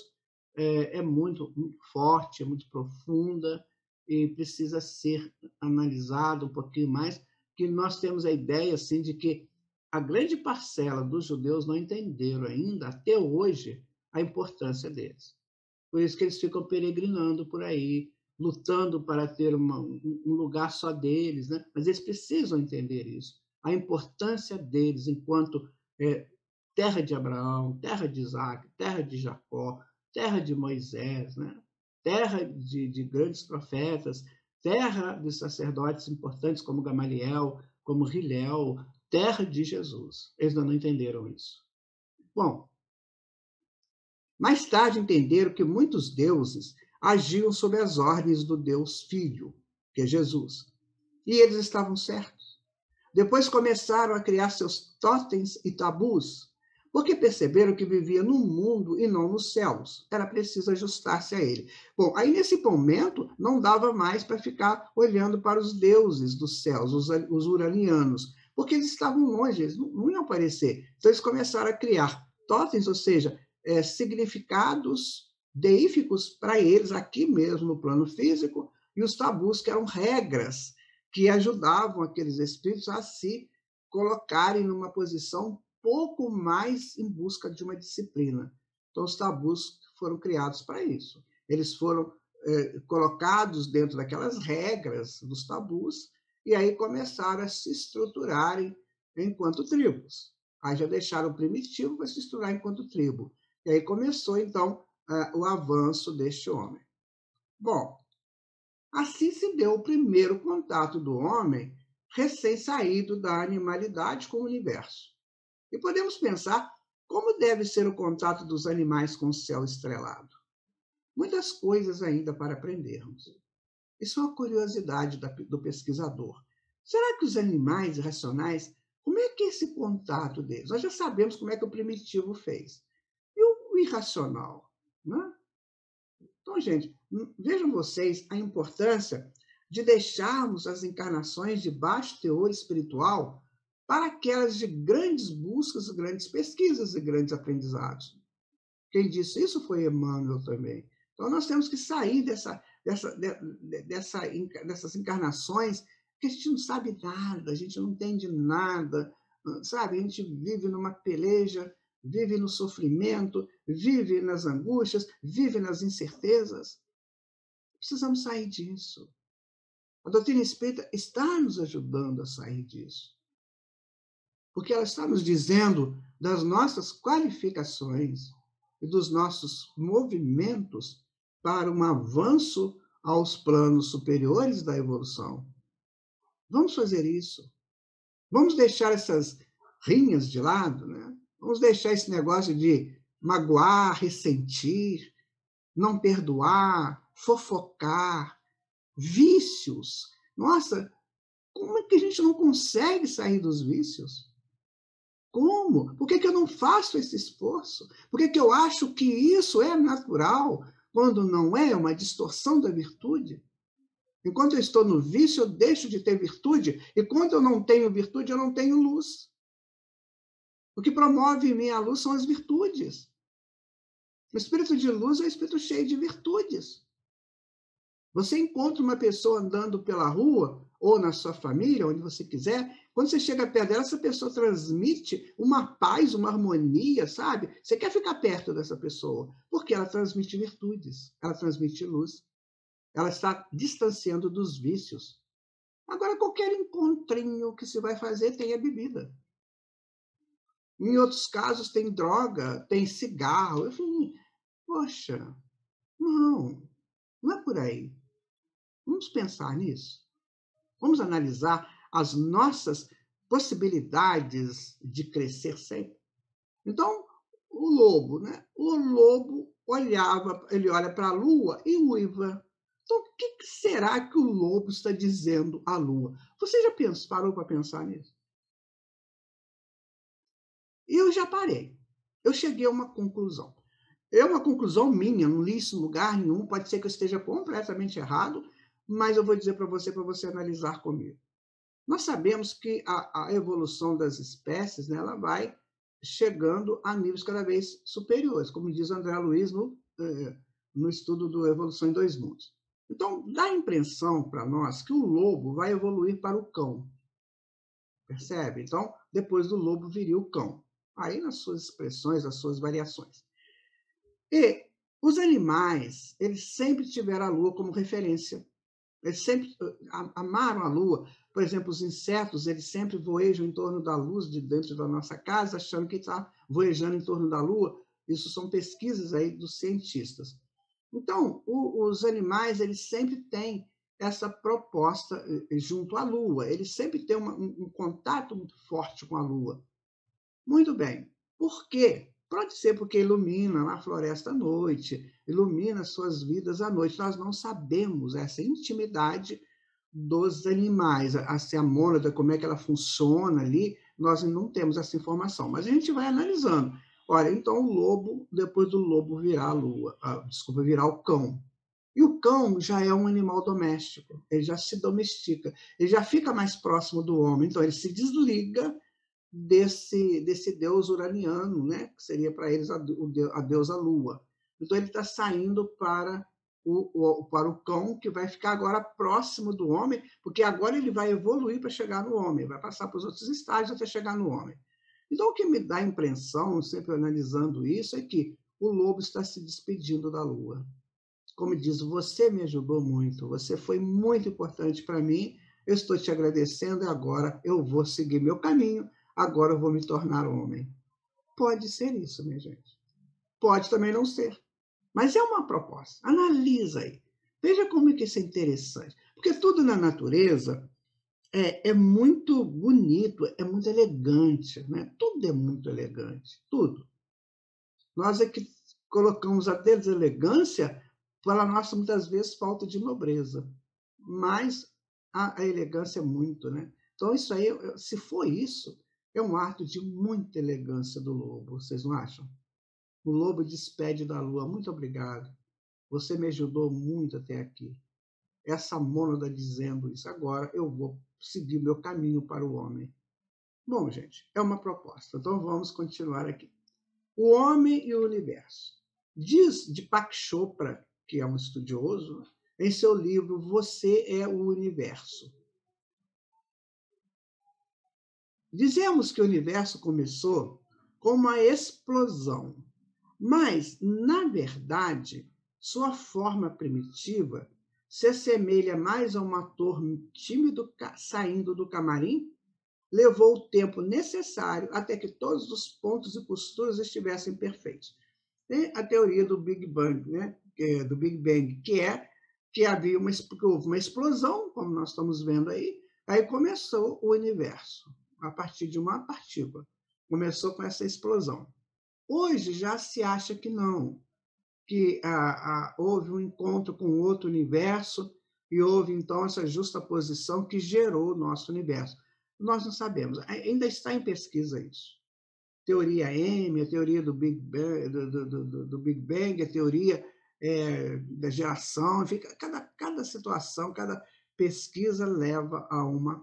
é muito, muito forte, é muito profunda e precisa ser analisada um pouquinho mais, que nós temos a ideia assim, de que a grande parcela dos judeus não entenderam ainda, até hoje, a importância deles. Por isso que eles ficam peregrinando por aí, lutando para ter um lugar só deles, né? Mas eles precisam entender isso, a importância deles enquanto terra de Abraão, terra de Isaac, terra de Jacó, terra de Moisés, né? Terra de grandes profetas, terra de sacerdotes importantes como Gamaliel, como Hilel, terra de Jesus. Eles ainda não entenderam isso. Bom, mais tarde entenderam que muitos deuses agiam sob as ordens do Deus Filho, que é Jesus. E eles estavam certos. Depois começaram a criar seus totens e tabus, porque perceberam que viviam no mundo e não nos céus. Era preciso ajustar-se a ele. Bom, aí nesse momento não dava mais para ficar olhando para os deuses dos céus, os uranianos, porque eles estavam longe, eles não iam aparecer. Então eles começaram a criar totens, ou seja, significados deíficos para eles aqui mesmo no plano físico, e os tabus, que eram regras que ajudavam aqueles espíritos a se colocarem numa posição pouco mais em busca de uma disciplina. Então, os tabus foram criados para isso. Eles foram colocados dentro daquelas regras dos tabus, e aí começaram a se estruturarem enquanto tribos. Aí já deixaram o primitivo para se estruturar enquanto tribo. E aí começou, então, o avanço deste homem. Bom, assim se deu o primeiro contato do homem recém-saído da animalidade com o universo. E podemos pensar como deve ser o contato dos animais com o céu estrelado. Muitas coisas ainda para aprendermos. Isso é uma curiosidade do pesquisador. Será que os animais irracionais, como é que é esse contato deles? Nós já sabemos como é que o primitivo fez. E o irracional? Né? Então, gente, vejam vocês a importância de deixarmos as encarnações de baixo teor espiritual para aquelas de grandes buscas, grandes pesquisas e grandes aprendizados. Quem disse isso foi Emmanuel também. Então, nós temos que sair dessas encarnações que a gente não sabe nada, a gente não entende nada, sabe? A gente vive numa peleja, vive no sofrimento, vive nas angústias, vive nas incertezas. Precisamos sair disso. A doutrina espírita está nos ajudando a sair disso. Porque ela está nos dizendo das nossas qualificações e dos nossos movimentos para um avanço aos planos superiores da evolução. Vamos fazer isso. Vamos deixar essas rinhas de lado, né? Vamos deixar esse negócio de magoar, ressentir, não perdoar, fofocar, vícios. Nossa, como é que a gente não consegue sair dos vícios? Como? Por que eu não faço esse esforço? Por que eu acho que isso é natural, quando não é uma distorção da virtude? Enquanto eu estou no vício, eu deixo de ter virtude, e quando eu não tenho virtude, eu não tenho luz. O que promove em mim a luz são as virtudes. O espírito de luz é um espírito cheio de virtudes. Você encontra uma pessoa andando pela rua, ou na sua família, onde você quiser, quando você chega perto dela, essa pessoa transmite uma paz, uma harmonia, sabe? Você quer ficar perto dessa pessoa, porque ela transmite virtudes, ela transmite luz, ela está distanciando dos vícios. Agora, qualquer encontrinho que se vai fazer tem a bebida. Em outros casos, tem droga, tem cigarro. Enfim, poxa, não é por aí. Vamos pensar nisso. Vamos analisar as nossas possibilidades de crescer sempre. Então, o lobo, né? O lobo ele olha para a lua e uiva. Então, o que será que o lobo está dizendo à lua? Você já parou para pensar nisso? Eu já parei. Eu cheguei a uma conclusão. É uma conclusão minha, não li isso em lugar nenhum, pode ser que eu esteja completamente errado, mas eu vou dizer para você analisar comigo. Nós sabemos que a evolução das espécies, né, ela vai chegando a níveis cada vez superiores, como diz André Luiz no estudo do Evolução em Dois Mundos. Então, dá a impressão para nós que o lobo vai evoluir para o cão. Percebe? Então, depois do lobo viria o cão. Aí nas suas expressões, as suas variações. E os animais, eles sempre tiveram a lua como referência. Eles sempre amaram a lua. Por exemplo, os insetos, eles sempre voejam em torno da luz de dentro da nossa casa, achando que está voejando em torno da lua. Isso são pesquisas aí dos cientistas. Então, os animais, eles sempre têm essa proposta junto à lua. Eles sempre têm um contato muito forte com a lua. Muito bem. Por quê? Pode ser porque ilumina a floresta à noite, ilumina suas vidas à noite. Nós não sabemos essa intimidade dos animais, a mônada, como é que ela funciona ali, nós não temos essa informação, mas a gente vai analisando. Olha, então o lobo, depois do lobo virar a lua, virar o cão. E o cão já é um animal doméstico, ele já se domestica, ele já fica mais próximo do homem, então ele se desliga desse deus uraniano, né? Que seria para eles a deusa lua. Então ele está saindo para o cão, que vai ficar agora próximo do homem, porque agora ele vai evoluir para chegar no homem, vai passar para os outros estágios até chegar no homem. Então, o que me dá a impressão, sempre analisando isso, é que o lobo está se despedindo da lua. como diz, você me ajudou muito, você foi muito importante para mim, eu estou te agradecendo e agora eu vou seguir meu caminho, agora eu vou me tornar homem. Pode ser isso, minha gente. Pode também não ser. Mas é uma proposta. Analisa aí. Veja como é que isso é interessante. Porque tudo na natureza é muito bonito, é muito elegante. Né? Tudo é muito elegante. Tudo. Nós é que colocamos a deselegância pela nossa, muitas vezes, falta de nobreza. Mas a elegância é muito, né? Então, isso aí, se for isso, é um ato de muita elegância do lobo, vocês não acham? O lobo despede da lua, muito obrigado. Você me ajudou muito até aqui. Essa mônada dizendo isso. Agora eu vou seguir meu caminho para o homem. Bom, gente, é uma proposta. Então vamos continuar aqui. O homem e o universo. Diz Deepak Chopra, que é um estudioso, em seu livro Você é o Universo. Dizemos que o universo começou com uma explosão, mas, na verdade, sua forma primitiva se assemelha mais a um ator tímido saindo do camarim. Levou o tempo necessário até que todos os pontos e costuras estivessem perfeitos. Tem a teoria do Big Bang, né? Do Big Bang, que houve uma explosão, como nós estamos vendo aí começou o universo, a partir de uma partícula. Começou com essa explosão. Hoje já se acha que não, que houve um encontro com outro universo e houve, então, essa justaposição que gerou o nosso universo. Nós não sabemos, ainda está em pesquisa isso. Teoria M, a teoria do Big Bang, do Big Bang, a teoria da geração, enfim, cada situação, cada pesquisa leva a uma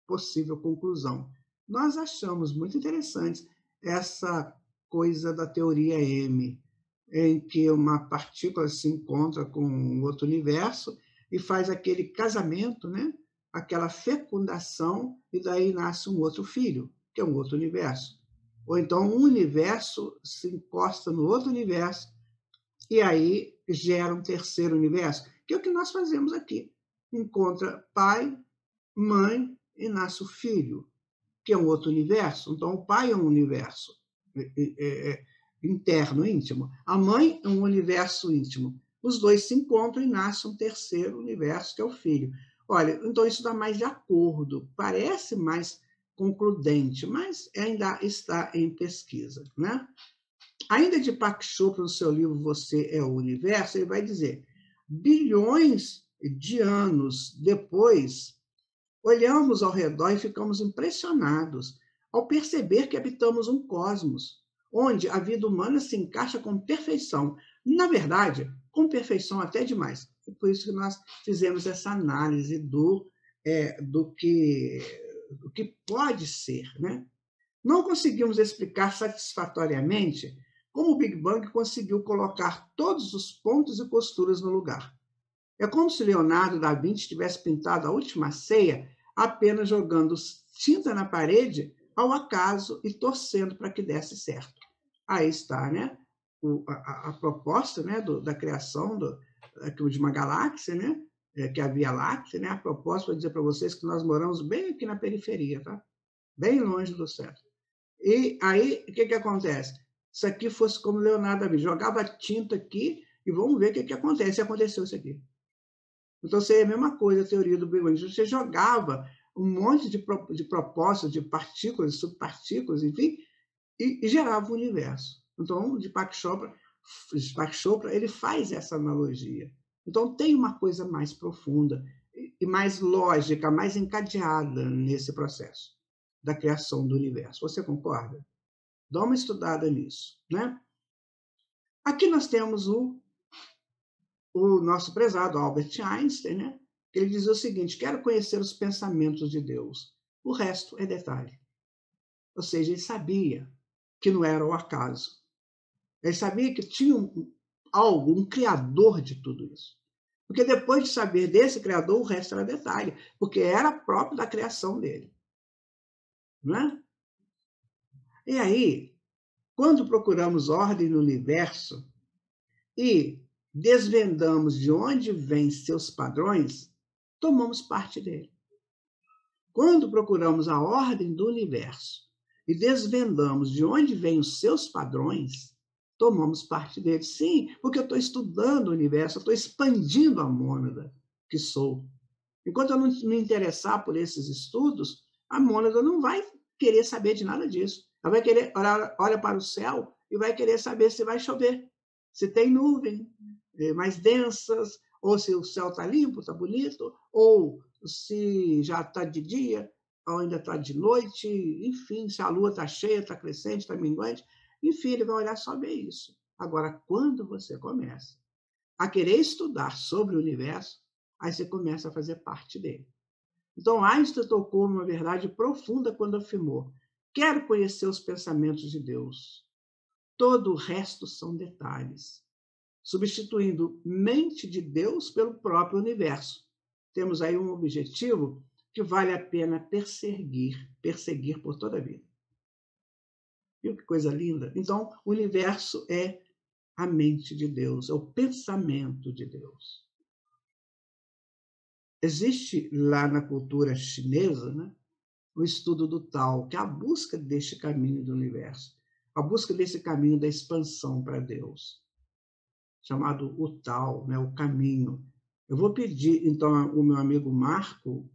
possível conclusão. Nós achamos muito interessante essa coisa da teoria M, em que uma partícula se encontra com um outro universo e faz aquele casamento, né? Aquela fecundação, e daí nasce um outro filho, que é um outro universo. Ou então um universo se encosta no outro universo e aí gera um terceiro universo, que é o que nós fazemos aqui. Encontra pai, mãe e nasce o filho, que é um outro universo. Então, o pai é um universo interno, íntimo. A mãe é um universo íntimo. Os dois se encontram e nasce um terceiro universo, que é o filho. Olha, então isso dá mais de acordo, parece mais concludente, mas ainda está em pesquisa, né? Ainda de Deepak Chopra, no seu livro Você é o Universo, ele vai dizer: bilhões de anos depois, olhamos ao redor e ficamos impressionados ao perceber que habitamos um cosmos onde a vida humana se encaixa com perfeição. Na verdade, com perfeição até demais. É por isso que nós fizemos essa análise do que pode ser, né? Não conseguimos explicar satisfatoriamente como o Big Bang conseguiu colocar todos os pontos e costuras no lugar. É como se Leonardo da Vinci tivesse pintado a última ceia apenas jogando tinta na parede ao acaso e torcendo para que desse certo. Aí está, né? A proposta, né, da criação de uma galáxia, né? Que é a Via Láctea, né? A proposta para dizer para vocês que nós moramos bem aqui na periferia, tá? Bem longe do centro. E aí, o que acontece? Se aqui fosse como Leonardo da Vinci, jogava tinta aqui e vamos ver o que acontece. E aconteceu isso aqui. Então, seria a mesma coisa a teoria do Big Bang. Você jogava um monte de propostas, de partículas, subpartículas, enfim, e gerava o universo. Então, o Deepak Chopra, ele faz essa analogia. Então, tem uma coisa mais profunda e mais lógica, mais encadeada nesse processo da criação do universo. Você concorda? Dá uma estudada nisso, né? Aqui nós temos o nosso prezado Albert Einstein, né? Ele diz o seguinte: quero conhecer os pensamentos de Deus. O resto é detalhe. Ou seja, ele sabia que não era o acaso. Ele sabia que tinha um criador de tudo isso. Porque depois de saber desse criador, o resto era detalhe, porque era próprio da criação dele. Não é? E aí, quando procuramos ordem no universo e desvendamos de onde vêm seus padrões, tomamos parte dele. Quando procuramos a ordem do universo e desvendamos de onde vêm os seus padrões, tomamos parte dele. Sim, porque eu estou estudando o universo, eu estou expandindo a mônada que sou. Enquanto eu não me interessar por esses estudos, a mônada não vai querer saber de nada disso. Ela vai querer, olha para o céu e vai querer saber se vai chover, se tem nuvem mais densas, ou se o céu está limpo, está bonito, ou se já está de dia, ou ainda está de noite, enfim, se a lua está cheia, está crescente, está minguante. Enfim, ele vai olhar só ver isso. Agora, quando você começa a querer estudar sobre o universo, aí você começa a fazer parte dele. Então, Einstein tocou uma verdade profunda quando afirmou: quero conhecer os pensamentos de Deus. Todo o resto são detalhes, substituindo mente de Deus pelo próprio universo. Temos aí um objetivo que vale a pena perseguir por toda a vida. Viu que coisa linda? Então, o universo é a mente de Deus, é o pensamento de Deus. Existe lá na cultura chinesa, né, o estudo do Tao, que é a busca deste caminho do universo, a busca desse caminho da expansão para Deus, chamado o Tao, né, o caminho. Eu vou pedir, então, ao meu amigo Marco,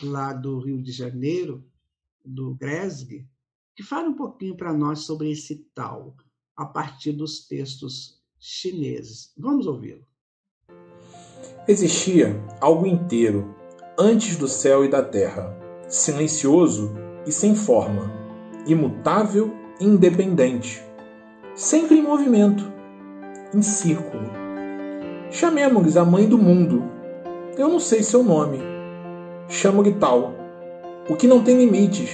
lá do Rio de Janeiro, do GRESG, que fale um pouquinho para nós sobre esse Tao, a partir dos textos chineses. Vamos ouvi-lo. Existia algo inteiro, antes do céu e da terra, silencioso e sem forma, imutável e independente, sempre em movimento, em círculo. Chamemo-lhes a mãe do mundo. Eu não sei seu nome. Chamo-lhe tal, o que não tem limites,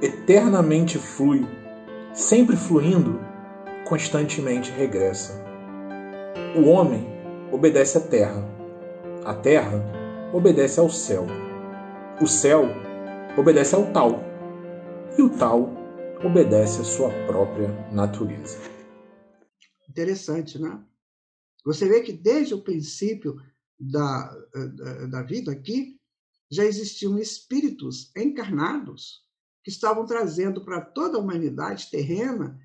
eternamente flui, sempre fluindo, constantemente regressa. O homem obedece à terra. A terra obedece ao céu. O céu obedece ao Tao. E o Tao obedece à sua própria natureza. Interessante, né? Você vê que desde o princípio da vida aqui, já existiam espíritos encarnados que estavam trazendo para toda a humanidade terrena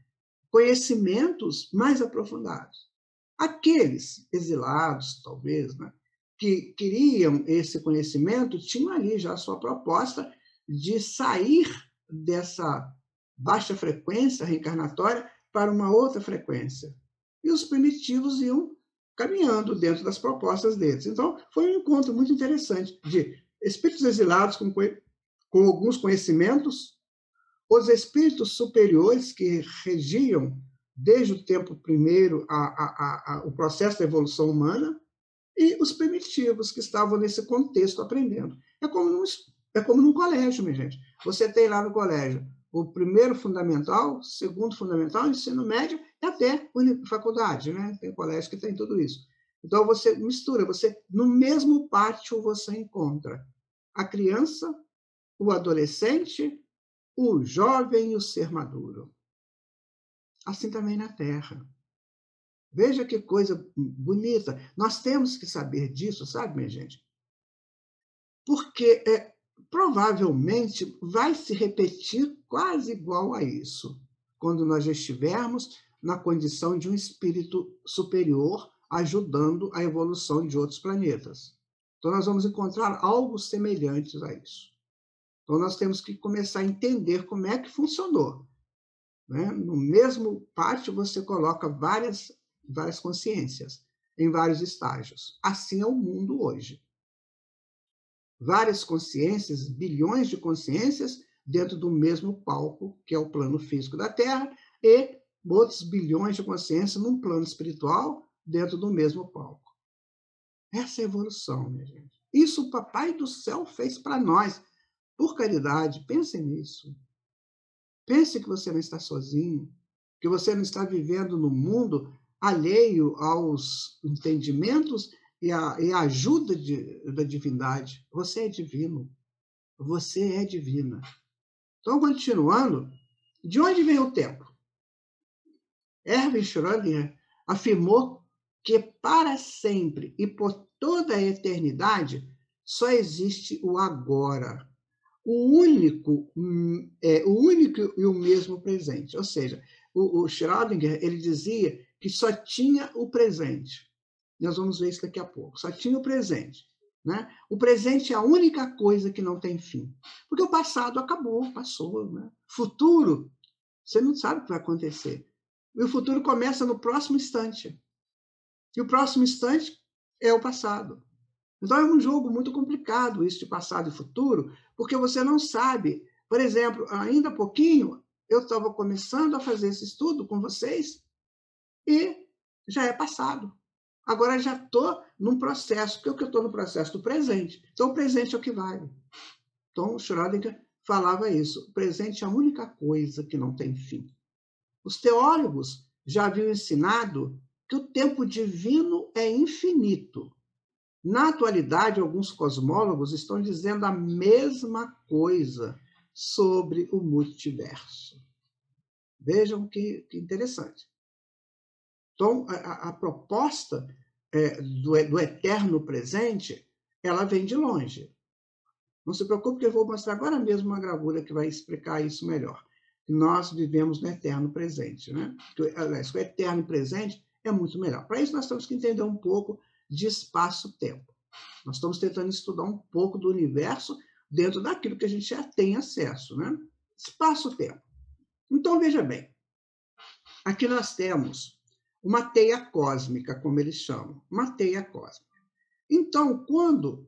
conhecimentos mais aprofundados. Aqueles exilados, talvez, né, que queriam esse conhecimento, tinham ali já a sua proposta de sair dessa baixa frequência reencarnatória para uma outra frequência. E os primitivos iam caminhando dentro das propostas deles. Então, foi um encontro muito interessante de espíritos exilados com alguns conhecimentos, os espíritos superiores que regiam desde o tempo primeiro o processo da evolução humana, e os primitivos que estavam nesse contexto aprendendo. É como num colégio, minha gente. Você tem lá no colégio o primeiro fundamental, segundo fundamental, ensino médio e até faculdade, né? Tem colégio que tem tudo isso. Então, você mistura, no mesmo pátio você encontra a criança, o adolescente, o jovem e o ser maduro. Assim também na Terra. Veja que coisa bonita. Nós temos que saber disso, sabe, minha gente? Porque provavelmente vai se repetir quase igual a isso, quando nós já estivermos na condição de um espírito superior ajudando a evolução de outros planetas. Então, nós vamos encontrar algo semelhante a isso. Então, nós temos que começar a entender como é que funcionou. Né? No mesmo pátio, você coloca várias consciências, em vários estágios. Assim é o mundo hoje. Várias consciências, bilhões de consciências, dentro do mesmo palco, que é o plano físico da Terra, e outros bilhões de consciências num plano espiritual, dentro do mesmo palco. Essa é a evolução, minha gente. Isso o Papai do Céu fez para nós. Por caridade, pensem nisso. Pense que você não está sozinho, que você não está vivendo no mundo alheio aos entendimentos e à ajuda da divindade. Você é divino. Você é divina. Então, continuando, de onde vem o tempo? Erwin Schrödinger afirmou que para sempre e por toda a eternidade só existe o agora. O único e o mesmo presente. Ou seja, o Schrödinger, ele dizia que só tinha o presente. Nós vamos ver isso daqui a pouco. Só tinha o presente. Né? O presente é a única coisa que não tem fim. Porque o passado acabou, passou. Né? Futuro, você não sabe o que vai acontecer. E o futuro começa no próximo instante. E o próximo instante é o passado. Então, é um jogo muito complicado isso de passado e futuro, porque você não sabe. Por exemplo, ainda há pouquinho, eu estava começando a fazer esse estudo com vocês e já é passado. Agora já estou num processo, porque eu estou no processo do presente. Então, o presente é o que vale. Então, Schrödinger falava isso. O presente é a única coisa que não tem fim. Os teólogos já haviam ensinado que o tempo divino é infinito. Na atualidade, alguns cosmólogos estão dizendo a mesma coisa sobre o multiverso. Vejam que interessante. Então, a proposta do eterno presente, ela vem de longe. Não se preocupe, que eu vou mostrar agora mesmo uma gravura que vai explicar isso melhor. Nós vivemos no eterno presente. Né? Aliás, o eterno presente é muito melhor. Para isso, nós temos que entender um pouco de espaço-tempo. Nós estamos tentando estudar um pouco do universo dentro daquilo que a gente já tem acesso, né? Espaço-tempo. Então, veja bem, aqui nós temos uma teia cósmica, como eles chamam, uma teia cósmica. Então, quando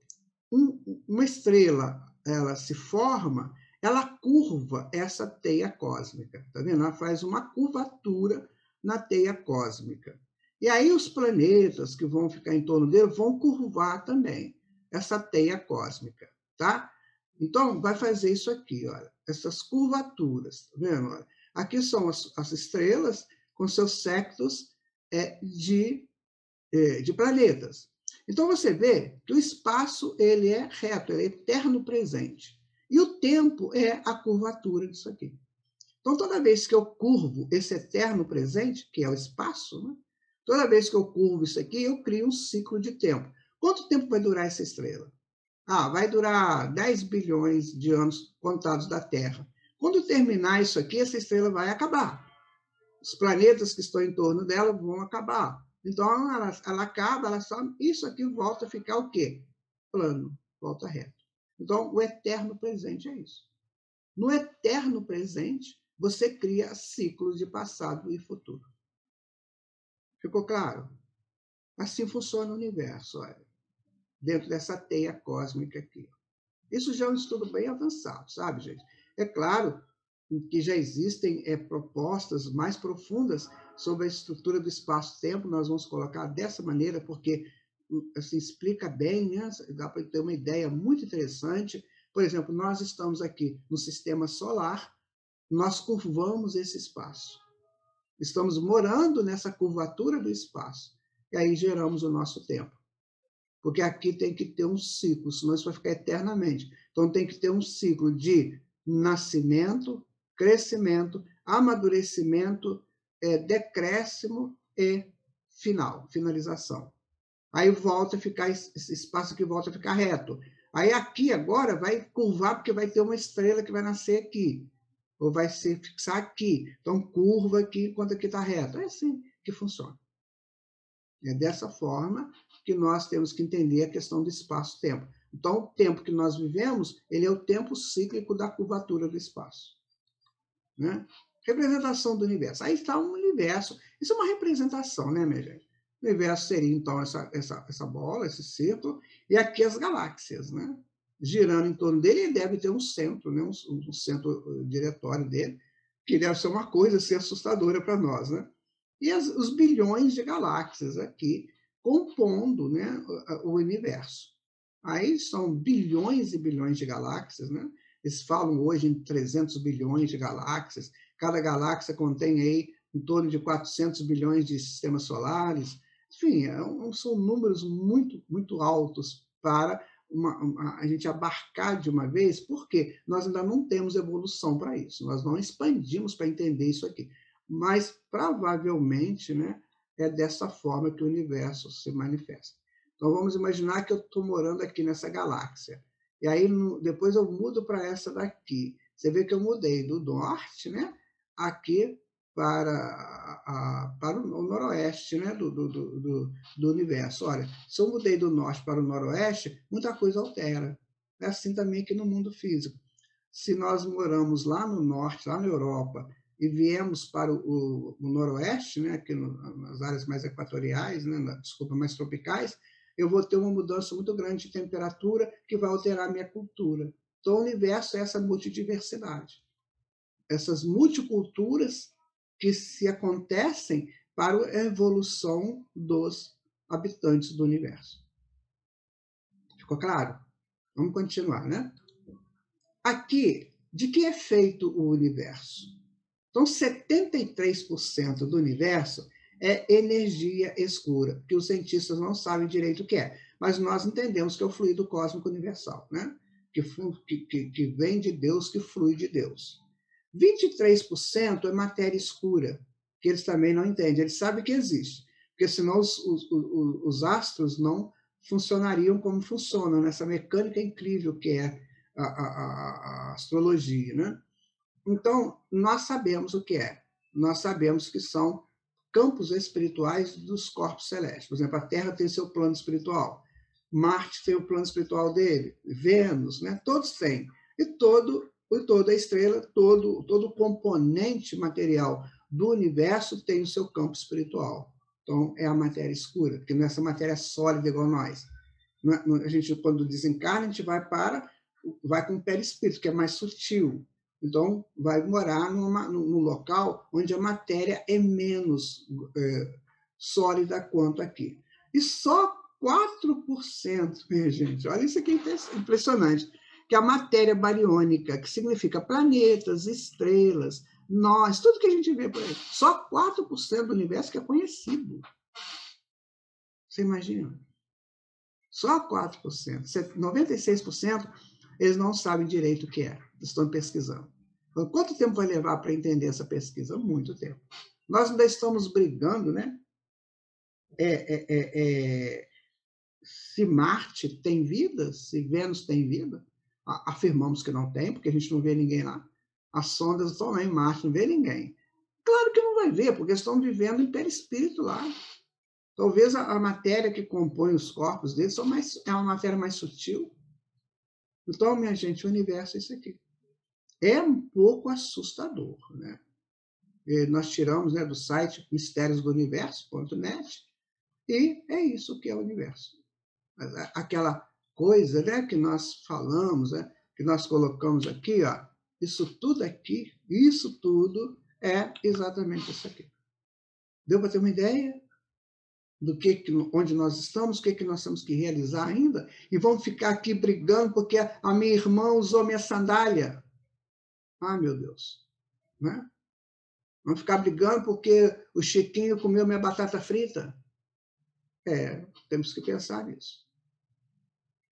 uma estrela ela se forma, ela curva essa teia cósmica, tá vendo? Ela faz uma curvatura na teia cósmica. E aí os planetas que vão ficar em torno dele vão curvar também essa teia cósmica, tá? Então, vai fazer isso aqui, olha, essas curvaturas, tá vendo? Olha, aqui são as estrelas com seus séquitos de planetas. Então, você vê que o espaço ele é reto, ele é eterno presente. E o tempo é a curvatura disso aqui. Então, toda vez que eu curvo esse eterno presente, que é o espaço, né? Toda vez que eu curvo isso aqui, eu crio um ciclo de tempo. Quanto tempo vai durar essa estrela? Vai durar 10 bilhões de anos contados da Terra. Quando terminar isso aqui, essa estrela vai acabar. Os planetas que estão em torno dela vão acabar. Então, ela acaba, isso aqui volta a ficar o quê? Plano, volta reto. Então, o eterno presente é isso. No eterno presente, você cria ciclos de passado e futuro. Ficou claro? Assim funciona o universo, olha, dentro dessa teia cósmica aqui. Isso já é um estudo bem avançado, sabe, gente? É claro que já existem propostas mais profundas sobre a estrutura do espaço-tempo, nós vamos colocar dessa maneira, porque assim, explica bem, né? Dá para ter uma ideia muito interessante. Por exemplo, nós estamos aqui no sistema solar, nós curvamos esse espaço. Estamos morando nessa curvatura do espaço. E aí geramos o nosso tempo. Porque aqui tem que ter um ciclo, senão isso vai ficar eternamente. Então tem que ter um ciclo de nascimento, crescimento, amadurecimento, decréscimo e finalização. Aí volta a ficar, esse espaço aqui volta a ficar reto. Aí aqui agora vai curvar, porque vai ter uma estrela que vai nascer aqui. Ou vai se fixar aqui. Então, curva aqui, enquanto aqui está reto. É assim que funciona. É dessa forma que nós temos que entender a questão do espaço-tempo. Então, o tempo que nós vivemos, ele é o tempo cíclico da curvatura do espaço. Né? Representação do universo. Aí está um universo. Isso é uma representação, né, minha gente? O universo seria, então, essa bola, esse círculo, e aqui as galáxias, né? Girando em torno dele, ele deve ter um centro, né? um centro diretório dele, que deve ser uma coisa assim, assustadora para nós. Né? E os bilhões de galáxias aqui compondo, né, o universo. Aí são bilhões e bilhões de galáxias. Né? Eles falam hoje em 300 bilhões de galáxias. Cada galáxia contém aí em torno de 400 bilhões de sistemas solares. Enfim, são números muito, muito altos para a gente abarcar de uma vez, porque nós ainda não temos evolução para isso, nós não expandimos para entender isso aqui. Mas, provavelmente, né, é dessa forma que o universo se manifesta. Então, vamos imaginar que eu estou morando aqui nessa galáxia. E aí, depois eu mudo para essa daqui. Você vê que eu mudei do norte, né, aqui para o noroeste, né, do universo. Olha, se eu mudei do norte para o noroeste, muita coisa altera. É assim também aqui no mundo físico. Se nós moramos lá no norte, lá na Europa, e viemos para o noroeste, né, aqui nas áreas mais equatoriais, né, mais tropicais, eu vou ter uma mudança muito grande de temperatura que vai alterar a minha cultura. Então, o universo é essa multidiversidade. Essas multiculturas que se acontecem para a evolução dos habitantes do universo. Ficou claro? Vamos continuar, né? Aqui, de que é feito o universo? Então, 73% do universo é energia escura, que os cientistas não sabem direito o que é, mas nós entendemos que é o fluido cósmico universal, né? que vem de Deus, que flui de Deus. 23% é matéria escura, que eles também não entendem, eles sabem que existe, porque senão os astros não funcionariam como funcionam, nessa mecânica incrível que é a astrologia, né? Então, nós sabemos o que é. Nós sabemos que são campos espirituais dos corpos celestes. Por exemplo, a Terra tem seu plano espiritual, Marte tem o plano espiritual dele, Vênus, né? Todos têm. E toda a estrela, todo componente material do universo tem o seu campo espiritual. Então, é a matéria escura, porque não é essa matéria sólida igual nós. A gente, quando desencarna, a gente vai com o perispírito, que é mais sutil. Então, vai morar num local onde a matéria é menos sólida quanto aqui. E só 4%, minha gente, olha isso aqui é impressionante, que a matéria bariônica, que significa planetas, estrelas, nós, tudo que a gente vê por aí, só 4% do universo que é conhecido. Você imagina? Só 4%. 96% eles não sabem direito o que é, estão pesquisando. Então, quanto tempo vai levar para entender essa pesquisa? Muito tempo. Nós ainda estamos brigando, né? Se Marte tem vida, se Vênus tem vida. Afirmamos que não tem, porque a gente não vê ninguém lá. As sondas estão lá em Marte, não vê ninguém. Claro que não vai ver, porque estão vivendo em perispírito lá. Talvez a matéria que compõe os corpos deles é uma matéria mais sutil. Então, minha gente, o universo é isso aqui. É um pouco assustador, né? E nós tiramos, né, do site mistériosdouniverso.net e é isso que é o universo. Aquela coisa, né, que nós falamos, né, que nós colocamos aqui, ó, isso tudo é exatamente isso aqui. Deu para ter uma ideia do onde nós estamos, o que nós temos que realizar ainda? E vamos ficar aqui brigando porque a minha irmã usou minha sandália. Ah, meu Deus. Né? Vamos ficar brigando porque o Chiquinho comeu minha batata frita. Temos que pensar nisso.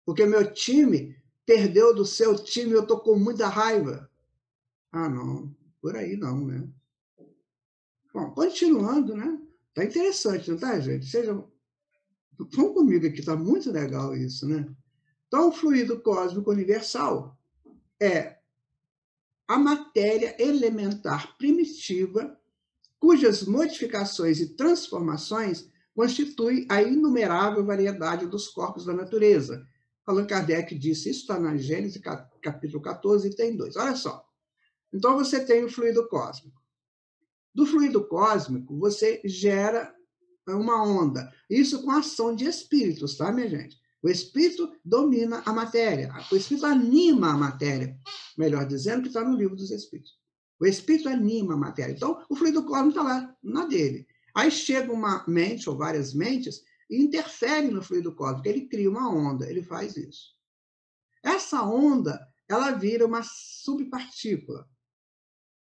Porque meu time perdeu do seu time e eu estou com muita raiva. Ah, não. Por aí não, né? Bom, continuando, né? Tá interessante, não tá, gente? Vão comigo aqui, tá muito legal isso, né? Então, o fluido cósmico universal é a matéria elementar primitiva, cujas modificações e transformações constituem a inumerável variedade dos corpos da natureza. Allan Kardec disse, isso está na Gênesis, capítulo 14, item 2. Olha só. Então, você tem o fluido cósmico. Do fluido cósmico, você gera uma onda. Isso com a ação de espíritos, tá, minha gente? O espírito domina a matéria. O espírito anima a matéria. Melhor dizendo, que está no livro dos espíritos. O espírito anima a matéria. Então, o fluido cósmico está lá, na dele. Aí chega uma mente, ou várias mentes, e interfere no fluido cósmico. Ele cria uma onda, ele faz isso. Essa onda, ela vira uma subpartícula,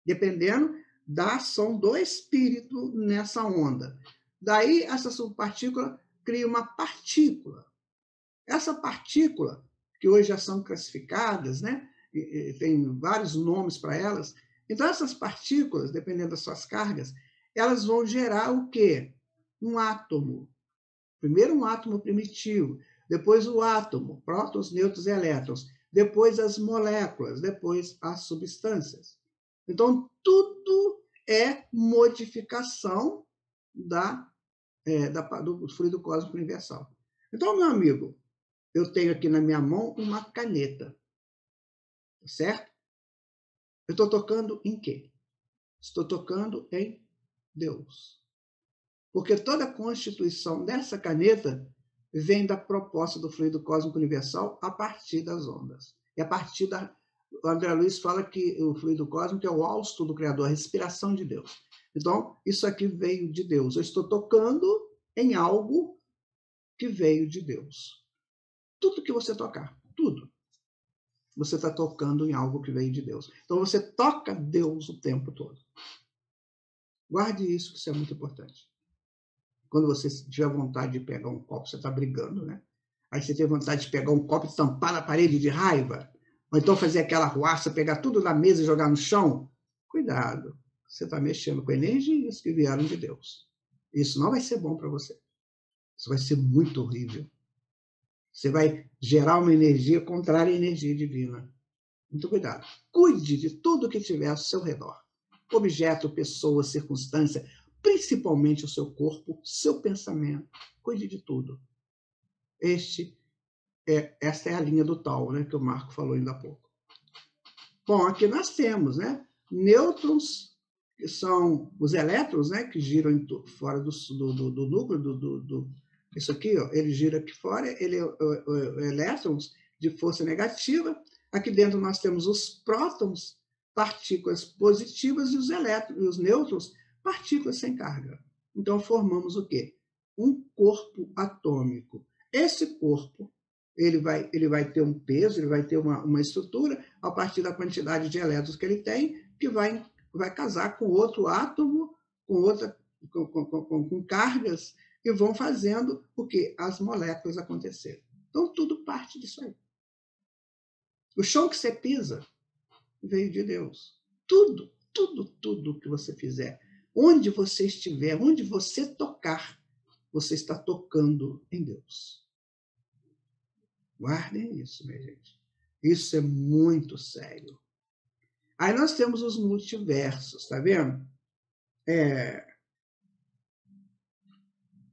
dependendo da ação do espírito nessa onda. Daí, essa subpartícula cria uma partícula. Essa partícula, que hoje já são classificadas, né? E tem vários nomes para elas. Então, essas partículas, dependendo das suas cargas, elas vão gerar o quê? um átomo. Primeiro um átomo primitivo, depois o átomo, prótons, nêutrons e elétrons, depois as moléculas, depois as substâncias. Então, tudo é modificação do fluido cósmico universal. Então, meu amigo, eu tenho aqui na minha mão uma caneta, certo? Eu estou tocando em quê? Estou tocando em Deus. Porque toda a constituição dessa caneta vem da proposta do fluido cósmico universal a partir das ondas. E a partir da... O André Luiz fala que o fluido cósmico é o hausto do Criador, a respiração de Deus. Então, isso aqui veio de Deus. Eu estou tocando em algo que veio de Deus. Tudo que você tocar, tudo, você está tocando em algo que veio de Deus. Então, você toca Deus o tempo todo. Guarde isso, que isso é muito importante. Quando você tiver vontade de pegar um copo, você está brigando, né? Aí você tem vontade de pegar um copo e tampar na parede de raiva, ou então fazer aquela arruaça, pegar tudo na mesa e jogar no chão. Cuidado, você está mexendo com energias que vieram de Deus. Isso não vai ser bom para você. Isso vai ser muito horrível. Você vai gerar uma energia contrária à energia divina. Muito cuidado. Cuide de tudo que tiver ao seu redor. Objeto, pessoa, circunstância, principalmente o seu corpo, seu pensamento. Cuide de tudo. Esta é a linha do Tao, né, que o Marco falou ainda há pouco. Bom, aqui nós temos, né, nêutrons, que são os elétrons, né, que giram fora do núcleo isso aqui, ó, ele gira aqui fora, ele é elétrons de força negativa. Aqui dentro nós temos os prótons, partículas positivas, e os elétrons, e os nêutrons, partículas sem carga. Então formamos o quê? Um corpo atômico. Esse corpo, ele vai ter um peso, ele vai ter uma estrutura a partir da quantidade de elétrons que ele tem, que vai casar com outro átomo, com cargas, que vão fazendo o que? As moléculas acontecerem. Então, tudo parte disso aí. O chão que você pisa veio de Deus. Tudo que você fizer, onde você estiver, onde você tocar, você está tocando em Deus. Guardem isso, minha gente. Isso é muito sério. Aí nós temos os multiversos, tá vendo?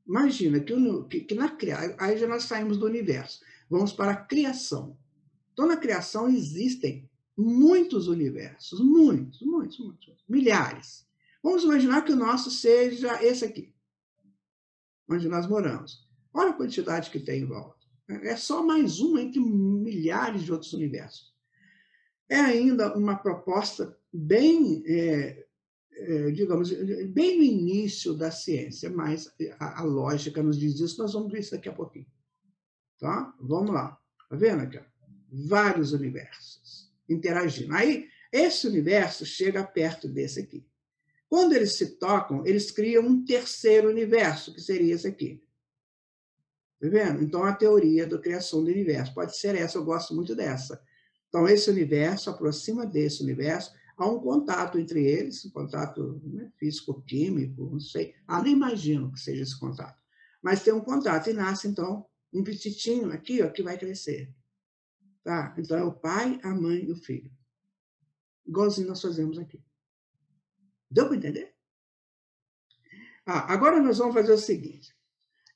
Imagina que na criação, aí já nós saímos do universo, vamos para a criação. Então, na criação existem muitos universos, muitos, milhares. Vamos imaginar que o nosso seja esse aqui, onde nós moramos. Olha a quantidade que tem em volta. É só mais um entre milhares de outros universos. É ainda uma proposta bem... digamos, bem no início da ciência, mas a lógica nos diz isso, nós vamos ver isso daqui a pouquinho. Tá? Vamos lá. Tá vendo aqui? Vários universos interagindo. Aí, esse universo chega perto desse aqui. Quando eles se tocam, eles criam um terceiro universo, que seria esse aqui. Tá vendo? Então, a teoria da criação do universo pode ser essa, eu gosto muito dessa. Então, esse universo aproxima desse universo, há um contato entre eles, um contato, né, físico-químico, não sei. Nem imagino que seja esse contato. Mas tem um contato e nasce, então, um pititinho aqui, ó, que vai crescer. Tá? Então, é o pai, a mãe e o filho. Igualzinho nós fazemos aqui. Deu para entender? Agora nós vamos fazer o seguinte.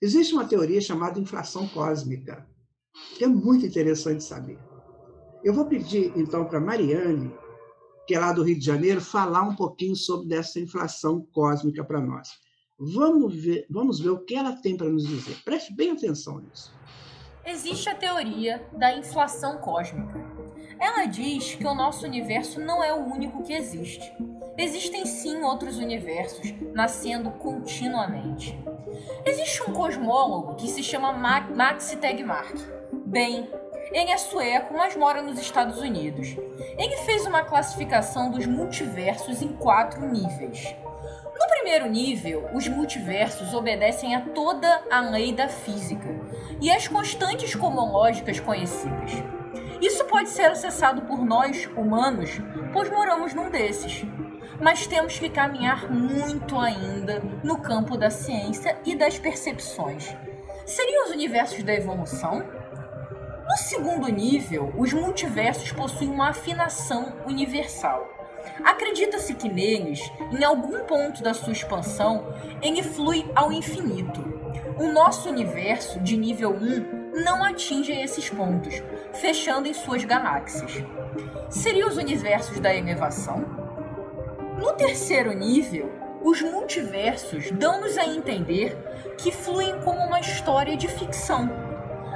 Existe uma teoria chamada inflação cósmica, que é muito interessante saber. Eu vou pedir, então, para a Mariane, que é lá do Rio de Janeiro, falar um pouquinho sobre essa inflação cósmica para nós. Vamos ver o que ela tem para nos dizer. Preste bem atenção nisso. Existe a teoria da inflação cósmica. Ela diz que o nosso universo não é o único que existe. Existem sim outros universos nascendo continuamente. Existe um cosmólogo que se chama Max Tegmark. Bem, ele é sueco, mas mora nos Estados Unidos. Ele fez uma classificação dos multiversos em 4 níveis. No primeiro nível, os multiversos obedecem a toda a lei da física e às constantes cosmológicas conhecidas. Isso pode ser acessado por nós, humanos, pois moramos num desses. mas temos que caminhar muito ainda no campo da ciência e das percepções. Seriam os universos da evolução? No segundo nível, os multiversos possuem uma afinação universal. Acredita-se que neles, em algum ponto da sua expansão, ele flui ao infinito. O nosso universo, de nível 1, não atinge esses pontos, fechando em suas galáxias. Seriam os universos da elevação? No terceiro nível, os multiversos dão-nos a entender que fluem como uma história de ficção.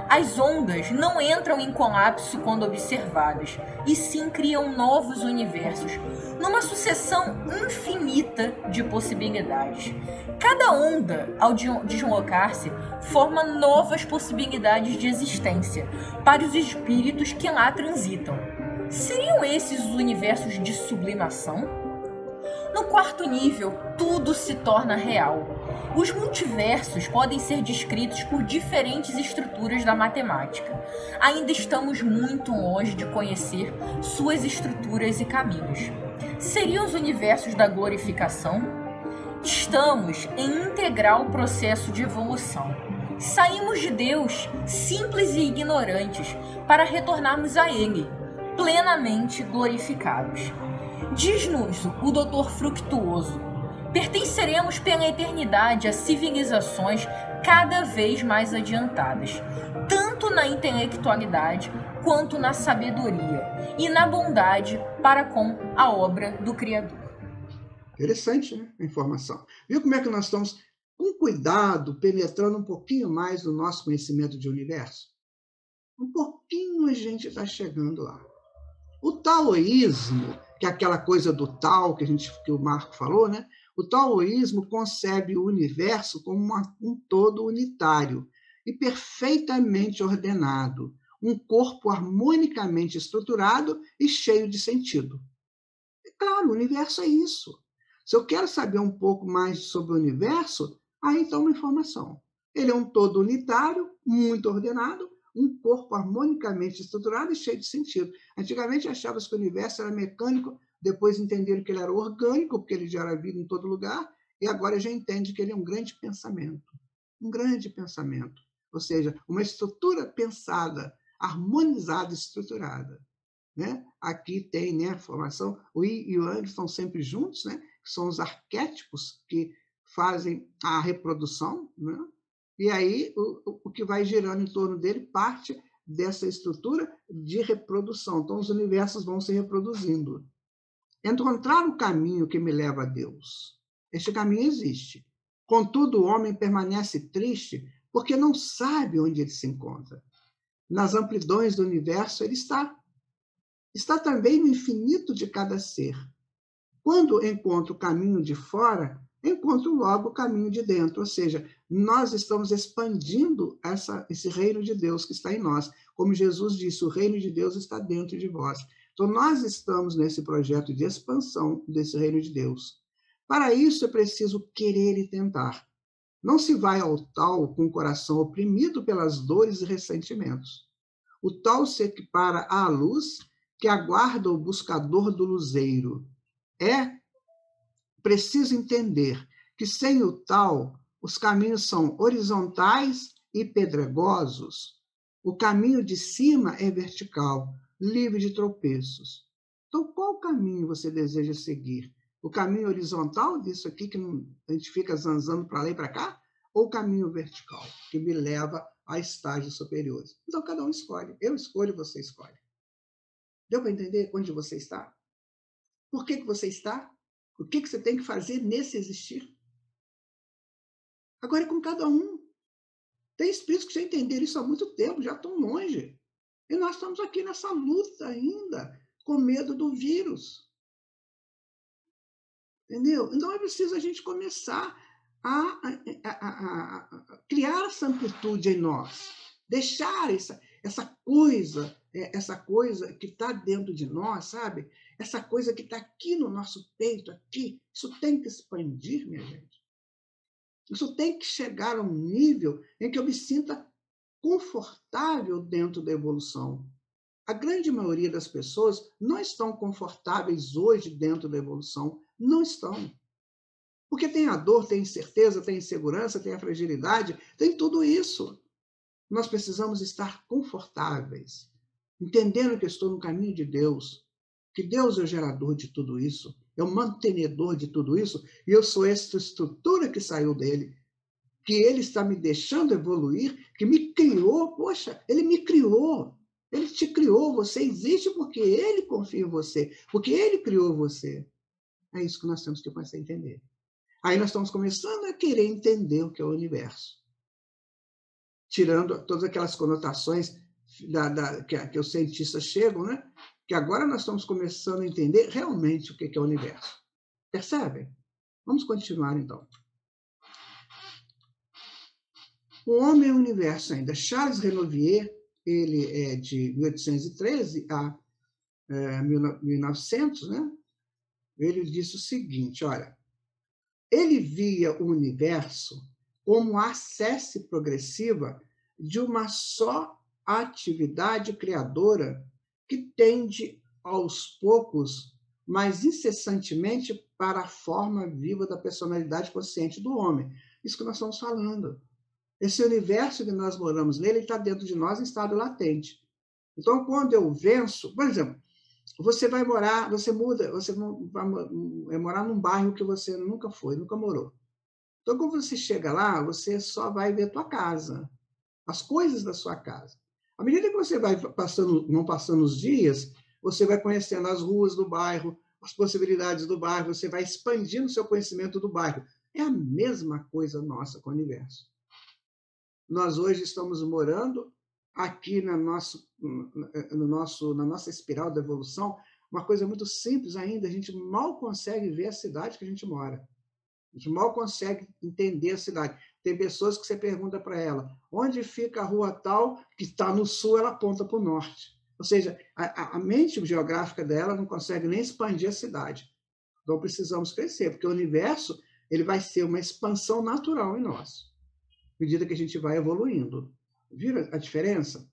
As ondas não entram em colapso quando observadas, e sim criam novos universos, numa sucessão infinita de possibilidades. Cada onda, ao deslocar-se, forma novas possibilidades de existência para os espíritos que lá transitam. Seriam esses os universos de sublimação? No quarto nível, tudo se torna real. Os multiversos podem ser descritos por diferentes estruturas da matemática. Ainda estamos muito longe de conhecer suas estruturas e caminhos. Seriam os universos da glorificação? Estamos em integral processo de evolução. Saímos de Deus, simples e ignorantes, para retornarmos a Ele, plenamente glorificados. Diz-nos o Dr. Fructuoso: pertenceremos pela eternidade a civilizações cada vez mais adiantadas, tanto na intelectualidade quanto na sabedoria e na bondade para com a obra do Criador. Interessante, né? A informação. Viu como é que nós estamos, com cuidado, penetrando um pouquinho mais no nosso conhecimento de universo? Um pouquinho a gente está chegando lá. O taoísmo, que é aquela coisa do Tao que o Marco falou, né? O taoísmo concebe o universo como um todo unitário e perfeitamente ordenado, um corpo harmonicamente estruturado e cheio de sentido. É claro, o universo é isso. Se eu quero saber um pouco mais sobre o universo, aí está uma informação. Ele é um todo unitário, muito ordenado, um corpo harmonicamente estruturado e cheio de sentido. Antigamente achava-se que o universo era mecânico, depois entenderam que ele era orgânico, porque ele gera vida em todo lugar, e agora já entende que ele é um grande pensamento. Um grande pensamento. Ou seja, uma estrutura pensada, harmonizada e estruturada. Né? Aqui tem, né, a formação, o Yin e o Yang estão sempre juntos, né? Que são os arquétipos que fazem a reprodução, né? E aí o que vai girando em torno dele parte dessa estrutura de reprodução. Então, os universos vão se reproduzindo. Encontrar o caminho que me leva a Deus. Este caminho existe. Contudo, o homem permanece triste porque não sabe onde ele se encontra. Nas amplidões do universo ele está. Está também no infinito de cada ser. Quando encontro o caminho de fora, encontro logo o caminho de dentro. Ou seja, nós estamos expandindo esse reino de Deus que está em nós. Como Jesus disse, o reino de Deus está dentro de vós. Então, nós estamos nesse projeto de expansão desse reino de Deus. Para isso, é preciso querer e tentar. Não se vai ao tal com o coração oprimido pelas dores e ressentimentos. O tal se equipara à luz que aguarda o buscador do luzeiro. É preciso entender que, sem o tal, os caminhos são horizontais e pedregosos. O caminho de cima é vertical, livre de tropeços. Então, qual caminho você deseja seguir? O caminho horizontal, disso aqui que a gente fica zanzando para lá e para cá? Ou o caminho vertical, que me leva a estágios superiores? Então, cada um escolhe. Eu escolho, você escolhe. Deu para entender onde você está? Por que você está? O que você tem que fazer nesse existir? Agora é com cada um. Tem espíritos que já entenderam isso há muito tempo, já estão longe. E nós estamos aqui nessa luta ainda, com medo do vírus. Entendeu? Então é preciso a gente começar a criar essa amplitude em nós. Deixar essa coisa que está dentro de nós, sabe? Essa coisa que está aqui no nosso peito, aqui. Isso tem que expandir, minha gente. Isso tem que chegar a um nível em que eu me sinta confortável dentro da evolução. A grande maioria das pessoas não estão confortáveis hoje dentro da evolução, Não estão. Porque tem a dor, tem a incerteza, tem a insegurança, tem a fragilidade, tem tudo isso. Nós precisamos estar confortáveis, entendendo que eu estou no caminho de Deus, que Deus é o gerador de tudo isso, é o mantenedor de tudo isso, e eu sou essa estrutura que saiu dele, que ele está me deixando evoluir, que me criou. Poxa, ele me criou, ele te criou, você existe porque ele confia em você, porque ele criou você. É isso que nós temos que começar a entender. Aí nós estamos começando a querer entender o que é o universo, tirando todas aquelas conotações que os cientistas chegam, né? Que agora nós estamos começando a entender realmente o que é o universo. Percebem? Vamos continuar, então. O Homem e o Universo ainda. Charles Renouvier, ele é de 1813 a 1900, né? Ele disse o seguinte, olha, ele via o universo como a acesse progressiva de uma só atividade criadora que tende, aos poucos, mas incessantemente, para a forma viva da personalidade consciente do homem. Isso que nós estamos falando. Esse universo que nós moramos nele está dentro de nós em estado latente. Então, quando eu venço, por exemplo, você vai morar, você vai morar num bairro que você nunca foi, nunca morou. Então, quando você chega lá, você só vai ver a tua casa, as coisas da sua casa. À medida que você vai vão passando os dias, você vai conhecendo as ruas do bairro, as possibilidades do bairro, você vai expandindo o seu conhecimento do bairro. É a mesma coisa nossa com o universo. Nós hoje estamos morando aqui na nossa espiral da evolução, uma coisa muito simples ainda, a gente mal consegue ver a cidade que a gente mora. A gente mal consegue entender a cidade. Tem pessoas que você pergunta para ela, onde fica a rua tal, que está no sul, ela aponta para o norte. Ou seja, a mente geográfica dela não consegue nem expandir a cidade. Então, precisamos crescer, porque o universo ele vai ser uma expansão natural em nós, à medida que a gente vai evoluindo. Viram a diferença?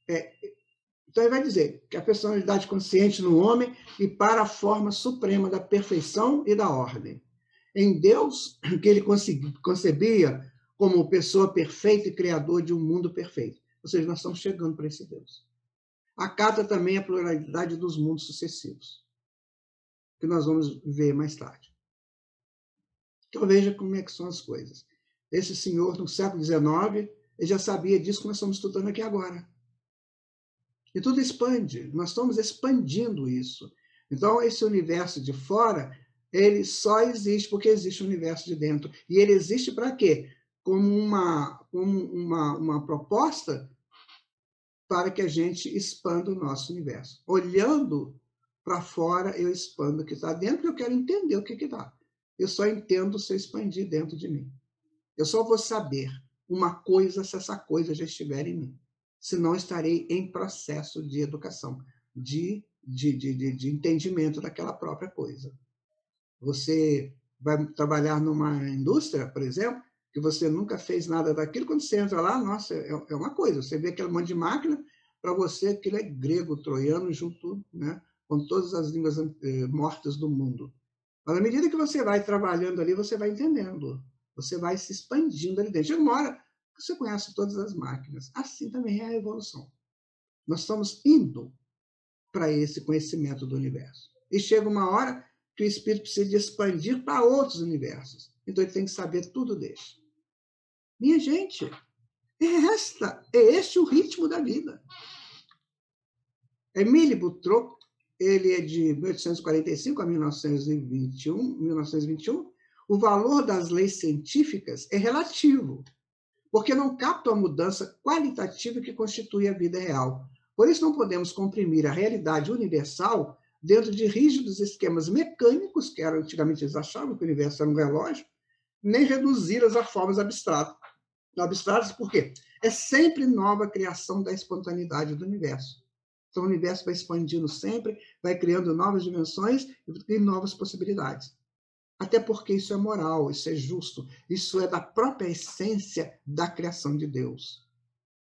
Então, ele vai dizer que a personalidade consciente no homem e para a forma suprema da perfeição e da ordem. Em Deus, que ele concebia como pessoa perfeita e criador de um mundo perfeito. Ou seja, nós estamos chegando para esse Deus. Acata também a pluralidade dos mundos sucessivos, que nós vamos ver mais tarde. Então, veja como é que são as coisas. Esse senhor, no século XIX, ele já sabia disso que nós estamos estudando aqui agora. E tudo expande, nós estamos expandindo isso. Então, esse universo de fora, ele só existe porque existe o universo de dentro. E ele existe para quê? Como uma proposta para que a gente expanda o nosso universo. Olhando para fora, eu expando o que está dentro, porque eu quero entender o que está. Eu só entendo se eu expandir dentro de mim. Eu só vou saber uma coisa se essa coisa já estiver em mim. Senão estarei em processo de educação, de entendimento daquela própria coisa. Você vai trabalhar numa indústria, por exemplo, que você nunca fez nada daquilo, quando você entra lá, nossa, é uma coisa, você vê aquele monte de máquina, para você aquilo é grego, troiano, junto, né, com todas as línguas mortas do mundo. Mas à medida que você vai trabalhando ali, você vai entendendo, você vai se expandindo ali dentro. Chega uma hora que você conhece todas as máquinas. Assim também é a evolução. Nós estamos indo para esse conhecimento do universo. E chega uma hora que o espírito precisa de expandir para outros universos. Então ele tem que saber tudo dele. Minha gente, é este o ritmo da vida. Émile Boutroux, ele é de 1845 a 1921. O valor das leis científicas é relativo, porque não captam a mudança qualitativa que constitui a vida real. Por isso, não podemos comprimir a realidade universal dentro de rígidos esquemas mecânicos, que antigamente eles achavam que o universo era um relógio, nem reduzi-las a formas abstratas. Abstratas por quê? É sempre nova criação da espontaneidade do universo. Então, o universo vai expandindo sempre, vai criando novas dimensões e novas possibilidades. Até porque isso é moral, isso é justo, isso é da própria essência da criação de Deus.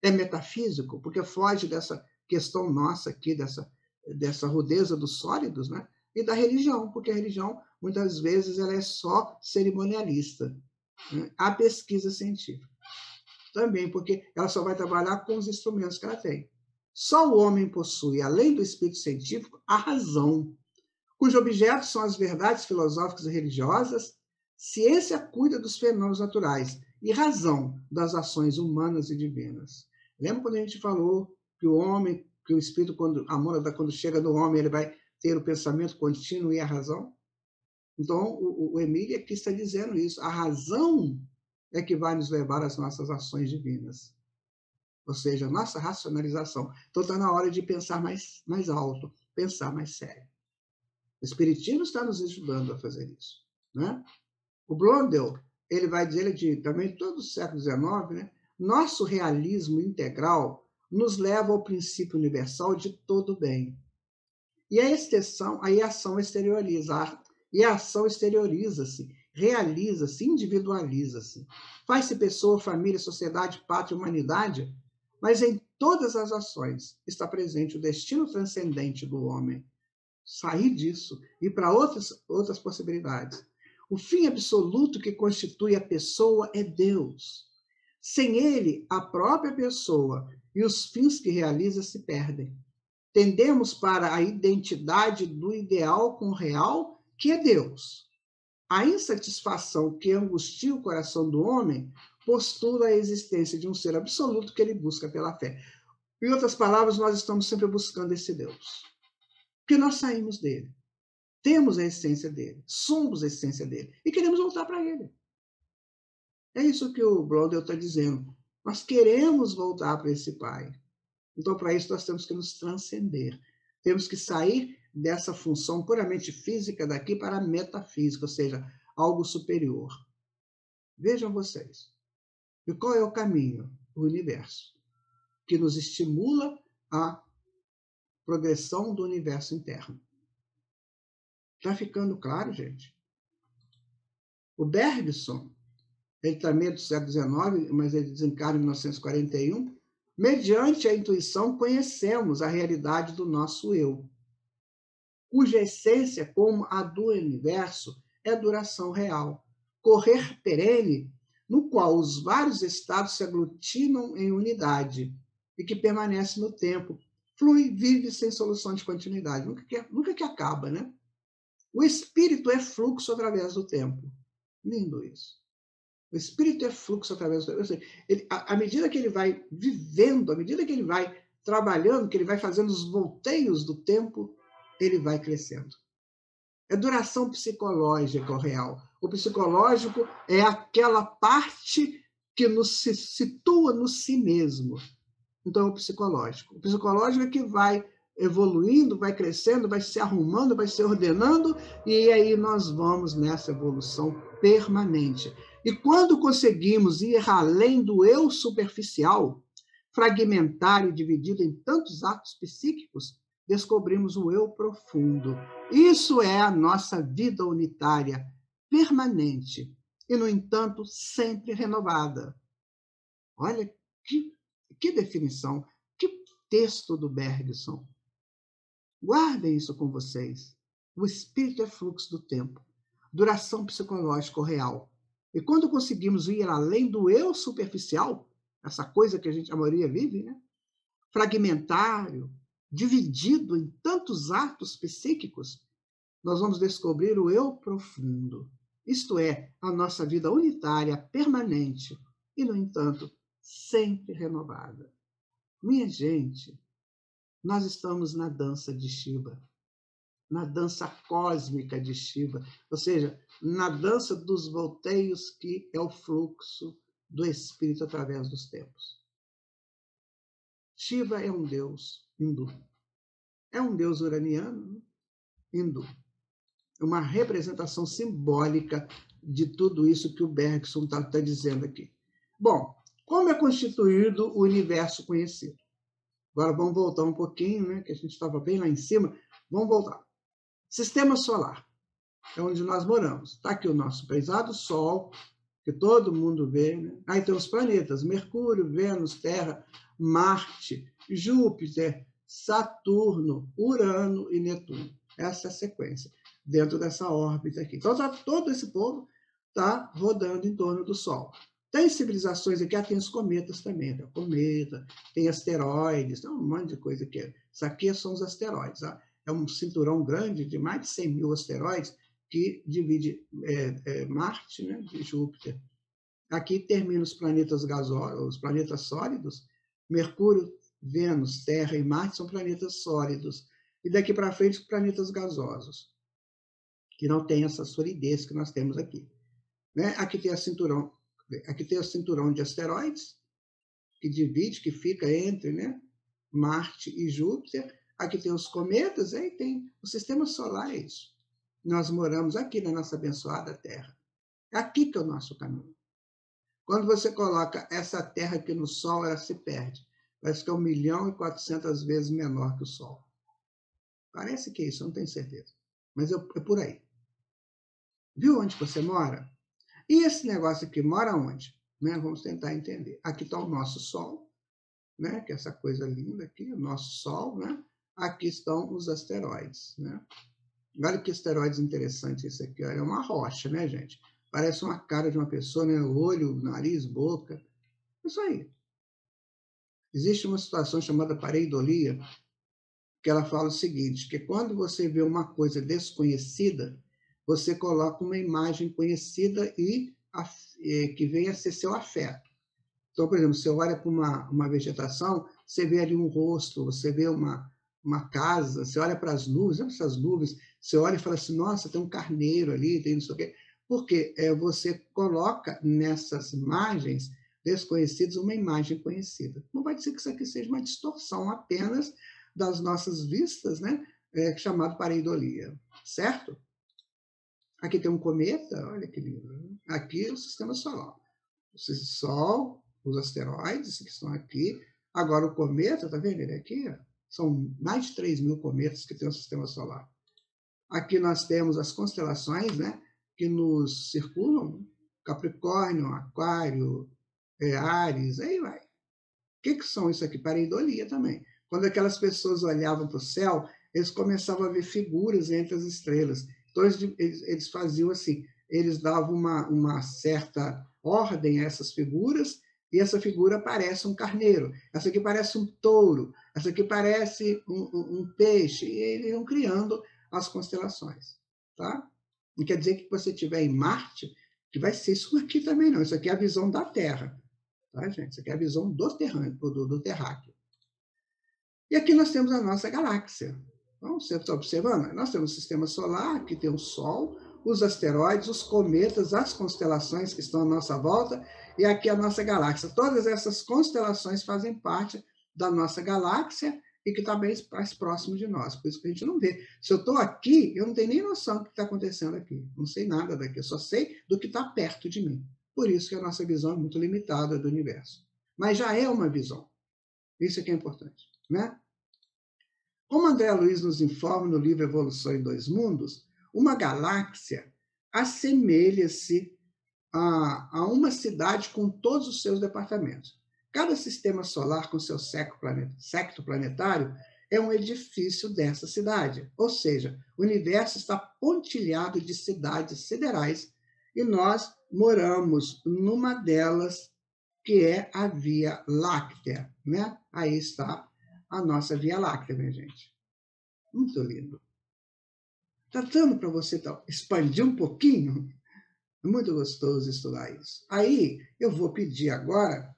É metafísico, porque foge dessa questão nossa aqui, dessa rudeza dos sólidos, né? e da religião, porque a religião, muitas vezes, ela é só cerimonialista. Né? A pesquisa científica também, porque ela só vai trabalhar com os instrumentos que ela tem. Só o homem possui, além do espírito científico, a razão, cujos objetos são as verdades filosóficas e religiosas. Ciência cuida dos fenômenos naturais e razão das ações humanas e divinas. Lembra quando a gente falou que o homem, que o espírito, a mônada, quando chega no homem, ele vai ter o pensamento contínuo e a razão? Então, o Emílio aqui está dizendo isso. A razão é que vai nos levar às nossas ações divinas. Ou seja, a nossa racionalização. Então, está na hora de pensar mais alto, pensar mais sério. O Espiritismo está nos ajudando a fazer isso. Né? O Blondel, ele vai dizer, também todo o século XIX, né? Nosso realismo integral nos leva ao princípio universal de todo bem. E a ação exterioriza. E a ação exterioriza-se, realiza-se, individualiza-se. Faz-se pessoa, família, sociedade, pátria, humanidade, mas em todas as ações está presente o destino transcendente do homem. Sair disso e para outras possibilidades. O fim absoluto que constitui a pessoa é Deus. Sem ele, a própria pessoa e os fins que realiza se perdem. Tendemos para a identidade do ideal com o real, que é Deus. A insatisfação que angustia o coração do homem postula a existência de um ser absoluto que ele busca pela fé. Em outras palavras, nós estamos sempre buscando esse Deus. Porque nós saímos dele. Temos a essência dele. Somos a essência dele. E queremos voltar para ele. É isso que o Blondel está dizendo. Nós queremos voltar para esse Pai. Então, para isso, nós temos que nos transcender. Temos que sair dessa função puramente física daqui para a metafísica, ou seja, algo superior. Vejam vocês. E qual é o caminho? O universo, que nos estimula a progressão do universo interno. Está ficando claro, gente? O Bergson, ele também é do século XIX, mas ele desencarna em 1941. Mediante a intuição, conhecemos a realidade do nosso eu, cuja essência, como a do universo, é duração real, correr perene, no qual os vários estados se aglutinam em unidade e que permanece no tempo, flui, vive sem solução de continuidade, nunca que acaba, né? O espírito é fluxo através do tempo. Lindo isso. O espírito é fluxo através do tempo. À medida que ele vai vivendo, à medida que ele vai trabalhando, que ele vai fazendo os volteios do tempo, ele vai crescendo. É duração psicológica o real. O psicológico é aquela parte que nos situa no si mesmo. Então, é o psicológico. O psicológico é que vai evoluindo, vai crescendo, vai se arrumando, vai se ordenando, e aí nós vamos nessa evolução permanente. E quando conseguimos ir além do eu superficial, fragmentário, dividido em tantos atos psíquicos, descobrimos o eu profundo. Isso é a nossa vida unitária, permanente, e, no entanto, sempre renovada. Olha que definição, que texto do Bergson. Guardem isso com vocês. O espírito é fluxo do tempo, duração psicológica real. E quando conseguimos ir além do eu superficial, essa coisa que a maioria vive, né? Fragmentário, dividido em tantos atos psíquicos, nós vamos descobrir o eu profundo. Isto é, a nossa vida unitária, permanente e, no entanto, sempre renovada. Minha gente, nós estamos na dança de Shiva, na dança cósmica de Shiva, ou seja, na dança dos volteios que é o fluxo do espírito através dos tempos. Shiva é um deus hindu. É um deus uraniano, hindu. É uma representação simbólica de tudo isso que o Bergson está dizendo aqui. Bom, como é constituído o universo conhecido? Agora vamos voltar um pouquinho, né, que a gente estava bem lá em cima. Vamos voltar. Sistema solar, é onde nós moramos. Está aqui o nosso pesado Sol, que todo mundo vê. Né? Aí tem os planetas, Mercúrio, Vênus, Terra, Marte, Júpiter, Saturno, Urano e Netuno. essa sequência, dentro dessa órbita aqui. Então, todo esse povo está rodando em torno do Sol. Tem civilizações aqui, tem os cometas também, tem cometa, tem asteroides, tem um monte de coisa aqui. Isso aqui são os asteroides. Tá? É um cinturão grande de mais de 100 mil asteroides que divide Marte, né, de Júpiter. Aqui termina os planetas gasosos, os planetas sólidos. Mercúrio, Vênus, Terra e Marte são planetas sólidos. E daqui para frente, os planetas gasosos, que não tem essa solidez que nós temos aqui. Né? Aqui tem o cinturão de asteroides, que divide, que fica entre, né, Marte e Júpiter. Aqui tem os cometas, aí tem o sistema solar, é isso. Nós moramos aqui na nossa abençoada Terra. Aqui que é o nosso caminho. Quando você coloca essa Terra aqui no Sol, ela se perde. Parece que é 1.400.000 vezes menor que o Sol. Parece que é isso, eu não tenho certeza. Mas é por aí. Viu onde você mora? E esse negócio aqui mora onde? Né? Vamos tentar entender. Aqui está o nosso Sol, né? Que é essa coisa linda aqui, o nosso Sol. Né? Aqui estão os asteroides. Né? Olha que asteroides interessantes isso aqui. É uma rocha, né, gente? Parece uma cara de uma pessoa, né? Olho, nariz, boca. Isso aí. Existe uma situação chamada pareidolia, que ela fala o seguinte, que quando você vê uma coisa desconhecida, você coloca uma imagem conhecida e que vem a ser seu afeto. Então, por exemplo, você olha para uma vegetação, você vê ali um rosto, você vê uma casa, você olha para as nuvens, olha essas nuvens, você olha e fala assim, nossa, tem um carneiro ali, tem não sei o quê. Porque você coloca nessas imagens desconhecidas uma imagem conhecida. Não vai dizer que isso aqui seja uma distorção apenas das nossas vistas, né? Chamado pareidolia, certo? Aqui tem um cometa, olha que lindo. Aqui é o sistema solar. O Sol, os asteroides que estão aqui. Agora o cometa, tá vendo ele aqui? São mais de 3.000 cometas que tem o sistema solar. Aqui nós temos as constelações, né? Que nos circulam. Capricórnio, Aquário, Áries, aí vai. O que são isso aqui? Pareidolia também. Quando aquelas pessoas olhavam para o céu, eles começavam a ver figuras entre as estrelas. Então, eles faziam assim, eles davam uma certa ordem a essas figuras, e essa figura parece um carneiro, essa aqui parece um touro, essa aqui parece um peixe, e eles iam criando as constelações. Tá? Não quer dizer que você estiver em Marte, que vai ser isso aqui também, não. Isso aqui é a visão da Terra. Tá, gente? Isso aqui é a visão do terráqueo. E aqui nós temos a nossa galáxia. Então, você está observando? Nós temos o sistema solar, aqui tem o Sol, os asteroides, os cometas, as constelações que estão à nossa volta, e aqui a nossa galáxia. Todas essas constelações fazem parte da nossa galáxia e que está bem mais próximo de nós. Por isso que a gente não vê. Se eu estou aqui, eu não tenho nem noção do que está acontecendo aqui. Não sei nada daqui, eu só sei do que está perto de mim. Por isso que a nossa visão é muito limitada do universo. Mas já é uma visão. Isso aqui é importante, né? Como André Luiz nos informa no livro Evolução em Dois Mundos, uma galáxia assemelha-se a uma cidade com todos os seus departamentos. Cada sistema solar com seu secto planetário é um edifício dessa cidade. Ou seja, o universo está pontilhado de cidades siderais e nós moramos numa delas, que é a Via Láctea. Né? Aí está a nossa Via Láctea, minha gente. Muito lindo. Está dando para você expandir um pouquinho? É muito gostoso estudar isso. Aí eu vou pedir agora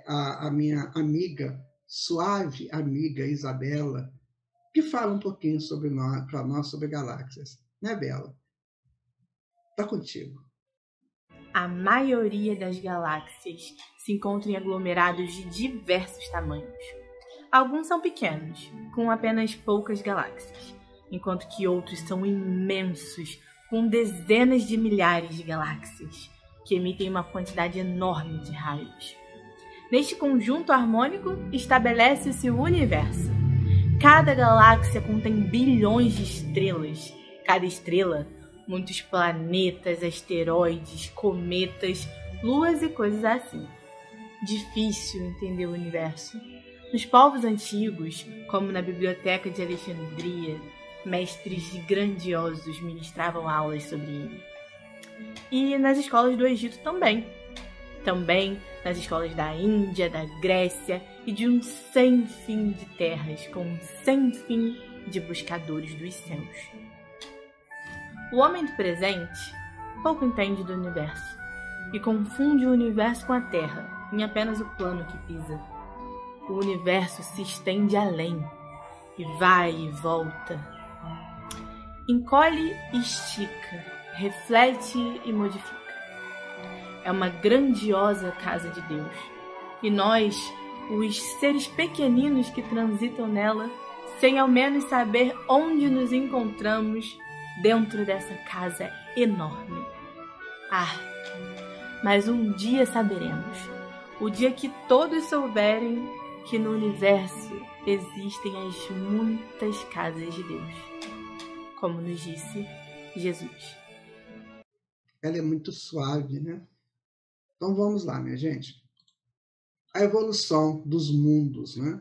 a minha amiga, suave amiga Isabela, que fala um pouquinho para nós sobre galáxias. Né, Bela? Está contigo. A maioria das galáxias se encontra em aglomerados de diversos tamanhos. Alguns são pequenos, com apenas poucas galáxias, enquanto que outros são imensos, com dezenas de milhares de galáxias, que emitem uma quantidade enorme de raios. Neste conjunto harmônico, estabelece-se o universo. Cada galáxia contém bilhões de estrelas. Cada estrela, muitos planetas, asteroides, cometas, luas e coisas assim. Difícil entender o universo. Nos povos antigos, como na Biblioteca de Alexandria, mestres grandiosos ministravam aulas sobre ele. E nas escolas do Egito também. Também nas escolas da Índia, da Grécia e de um sem fim de terras, com um sem fim de buscadores dos céus. O homem do presente pouco entende do universo e confunde o universo com a Terra em apenas o plano que pisa. O universo se estende além e vai e volta. Encolhe e estica, reflete e modifica. É uma grandiosa casa de Deus. E nós, os seres pequeninos que transitam nela, sem ao menos saber onde nos encontramos dentro dessa casa enorme. Mas um dia saberemos. O dia que todos souberem que no universo existem as muitas casas de Deus. Como nos disse Jesus. Ela é muito suave, né? Então vamos lá, minha gente. A evolução dos mundos, né?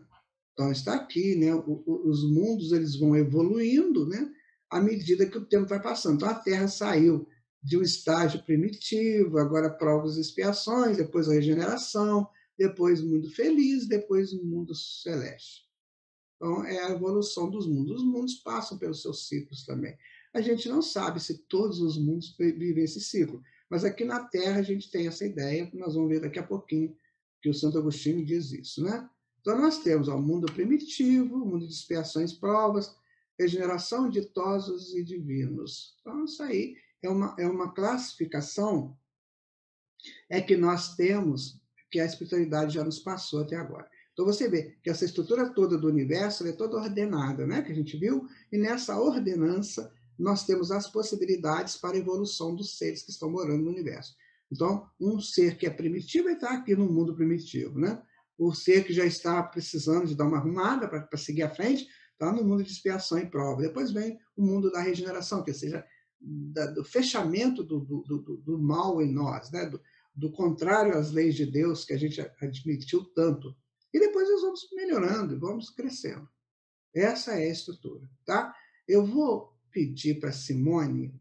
Então está aqui, né? Os mundos eles vão evoluindo, né? À medida que o tempo vai passando. Então a Terra saiu de um estágio primitivo, agora provas e expiações, depois a regeneração, depois o mundo feliz, depois o mundo celeste. Então é a evolução dos mundos. Os mundos passam pelos seus ciclos também. A gente não sabe se todos os mundos vivem esse ciclo, mas aqui na Terra a gente tem essa ideia, que nós vamos ver daqui a pouquinho, que o Santo Agostinho diz isso, né? Então nós temos o mundo primitivo, o mundo de expiações, provas, regeneração, ditosos e divinos. Então isso aí é uma classificação que nós temos, que a espiritualidade já nos passou até agora. Então você vê que essa estrutura toda do universo ela é toda ordenada, né? Que a gente viu, e nessa ordenança nós temos as possibilidades para a evolução dos seres que estão morando no universo. Então, um ser que é primitivo está aqui no mundo primitivo, né? O ser que já está precisando de dar uma arrumada para seguir à frente está no mundo de expiação e prova. Depois vem o mundo da regeneração, que seja do fechamento do mal em nós, né? Do contrário às leis de Deus que a gente admitiu tanto. E depois nós vamos melhorando e vamos crescendo. Essa é a estrutura, tá? Eu vou pedir para Simone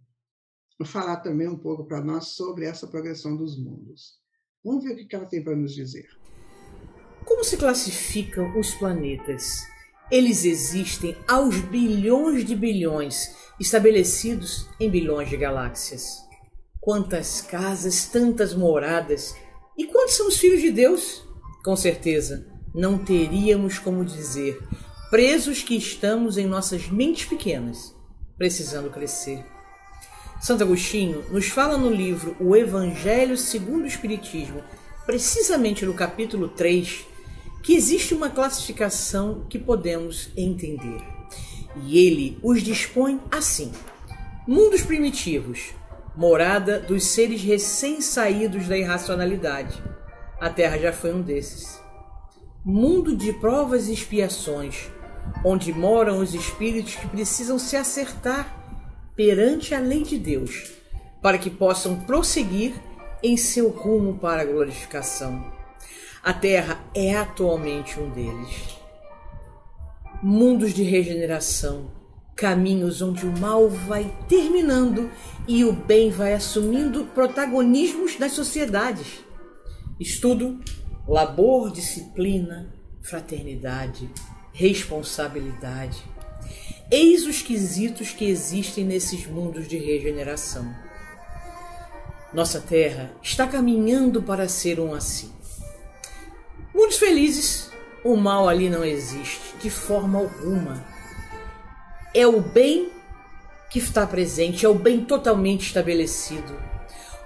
falar também um pouco para nós sobre essa progressão dos mundos. Vamos ver o que ela tem para nos dizer. Como se classificam os planetas? Eles existem aos bilhões de bilhões, estabelecidos em bilhões de galáxias. Quantas casas, tantas moradas. E quantos são os filhos de Deus? Com certeza, não teríamos como dizer, presos que estamos em nossas mentes pequenas, precisando crescer. Santo Agostinho nos fala no livro O Evangelho segundo o Espiritismo, precisamente no capítulo 3, que existe uma classificação que podemos entender. E ele os dispõe assim: mundos primitivos, morada dos seres recém-saídos da irracionalidade. A Terra já foi um desses. Mundo de provas e expiações, onde moram os espíritos que precisam se acertar perante a lei de Deus, para que possam prosseguir em seu rumo para a glorificação. A Terra é atualmente um deles. Mundos de regeneração, caminhos onde o mal vai terminando e o bem vai assumindo protagonismos das sociedades. Estudo, labor, disciplina, fraternidade, responsabilidade. Eis os quesitos que existem nesses mundos de regeneração. Nossa Terra está caminhando para ser um assim. Mundos felizes, o mal ali não existe, de forma alguma. É o bem que está presente, é o bem totalmente estabelecido.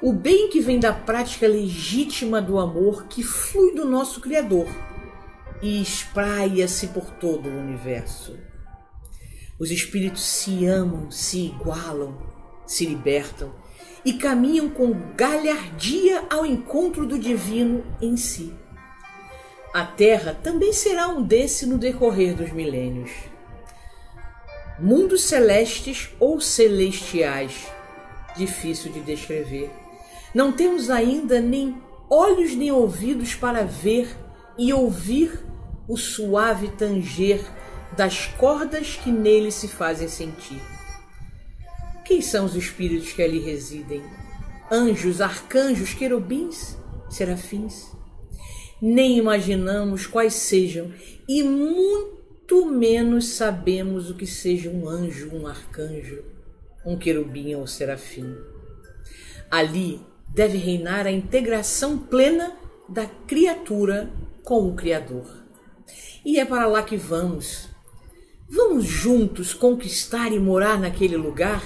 O bem que vem da prática legítima do amor que flui do nosso Criador e espraia-se por todo o universo. Os espíritos se amam, se igualam, se libertam e caminham com galhardia ao encontro do divino em si. A Terra também será um desse no decorrer dos milênios. Mundos celestes ou celestiais, difícil de descrever. Não temos ainda nem olhos nem ouvidos para ver e ouvir o suave tanger das cordas que nele se fazem sentir. Quem são os espíritos que ali residem? Anjos, arcanjos, querubins, serafins? Nem imaginamos quais sejam, e muito menos sabemos o que seja um anjo, um arcanjo, um querubim ou serafim. Ali deve reinar a integração plena da criatura com o Criador. E é para lá que vamos. Vamos juntos conquistar e morar naquele lugar?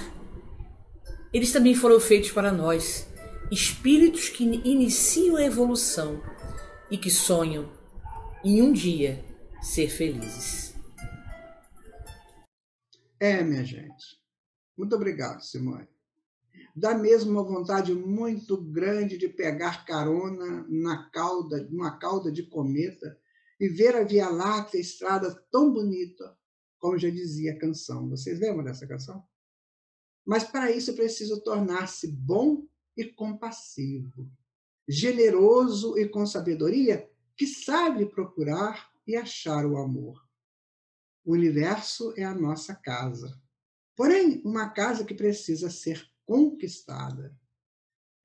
Eles também foram feitos para nós, espíritos que iniciam a evolução e que sonham em um dia ser felizes. Minha gente. Muito obrigado, Simone. Dá mesmo uma vontade muito grande de pegar carona numa cauda de cometa e ver a Via Láctea, estrada tão bonita, como já dizia a canção. Vocês lembram dessa canção? Mas para isso é preciso tornar-se bom e compassivo, generoso e com sabedoria, que sabe procurar e achar o amor. O universo é a nossa casa, porém uma casa que precisa ser conquistada.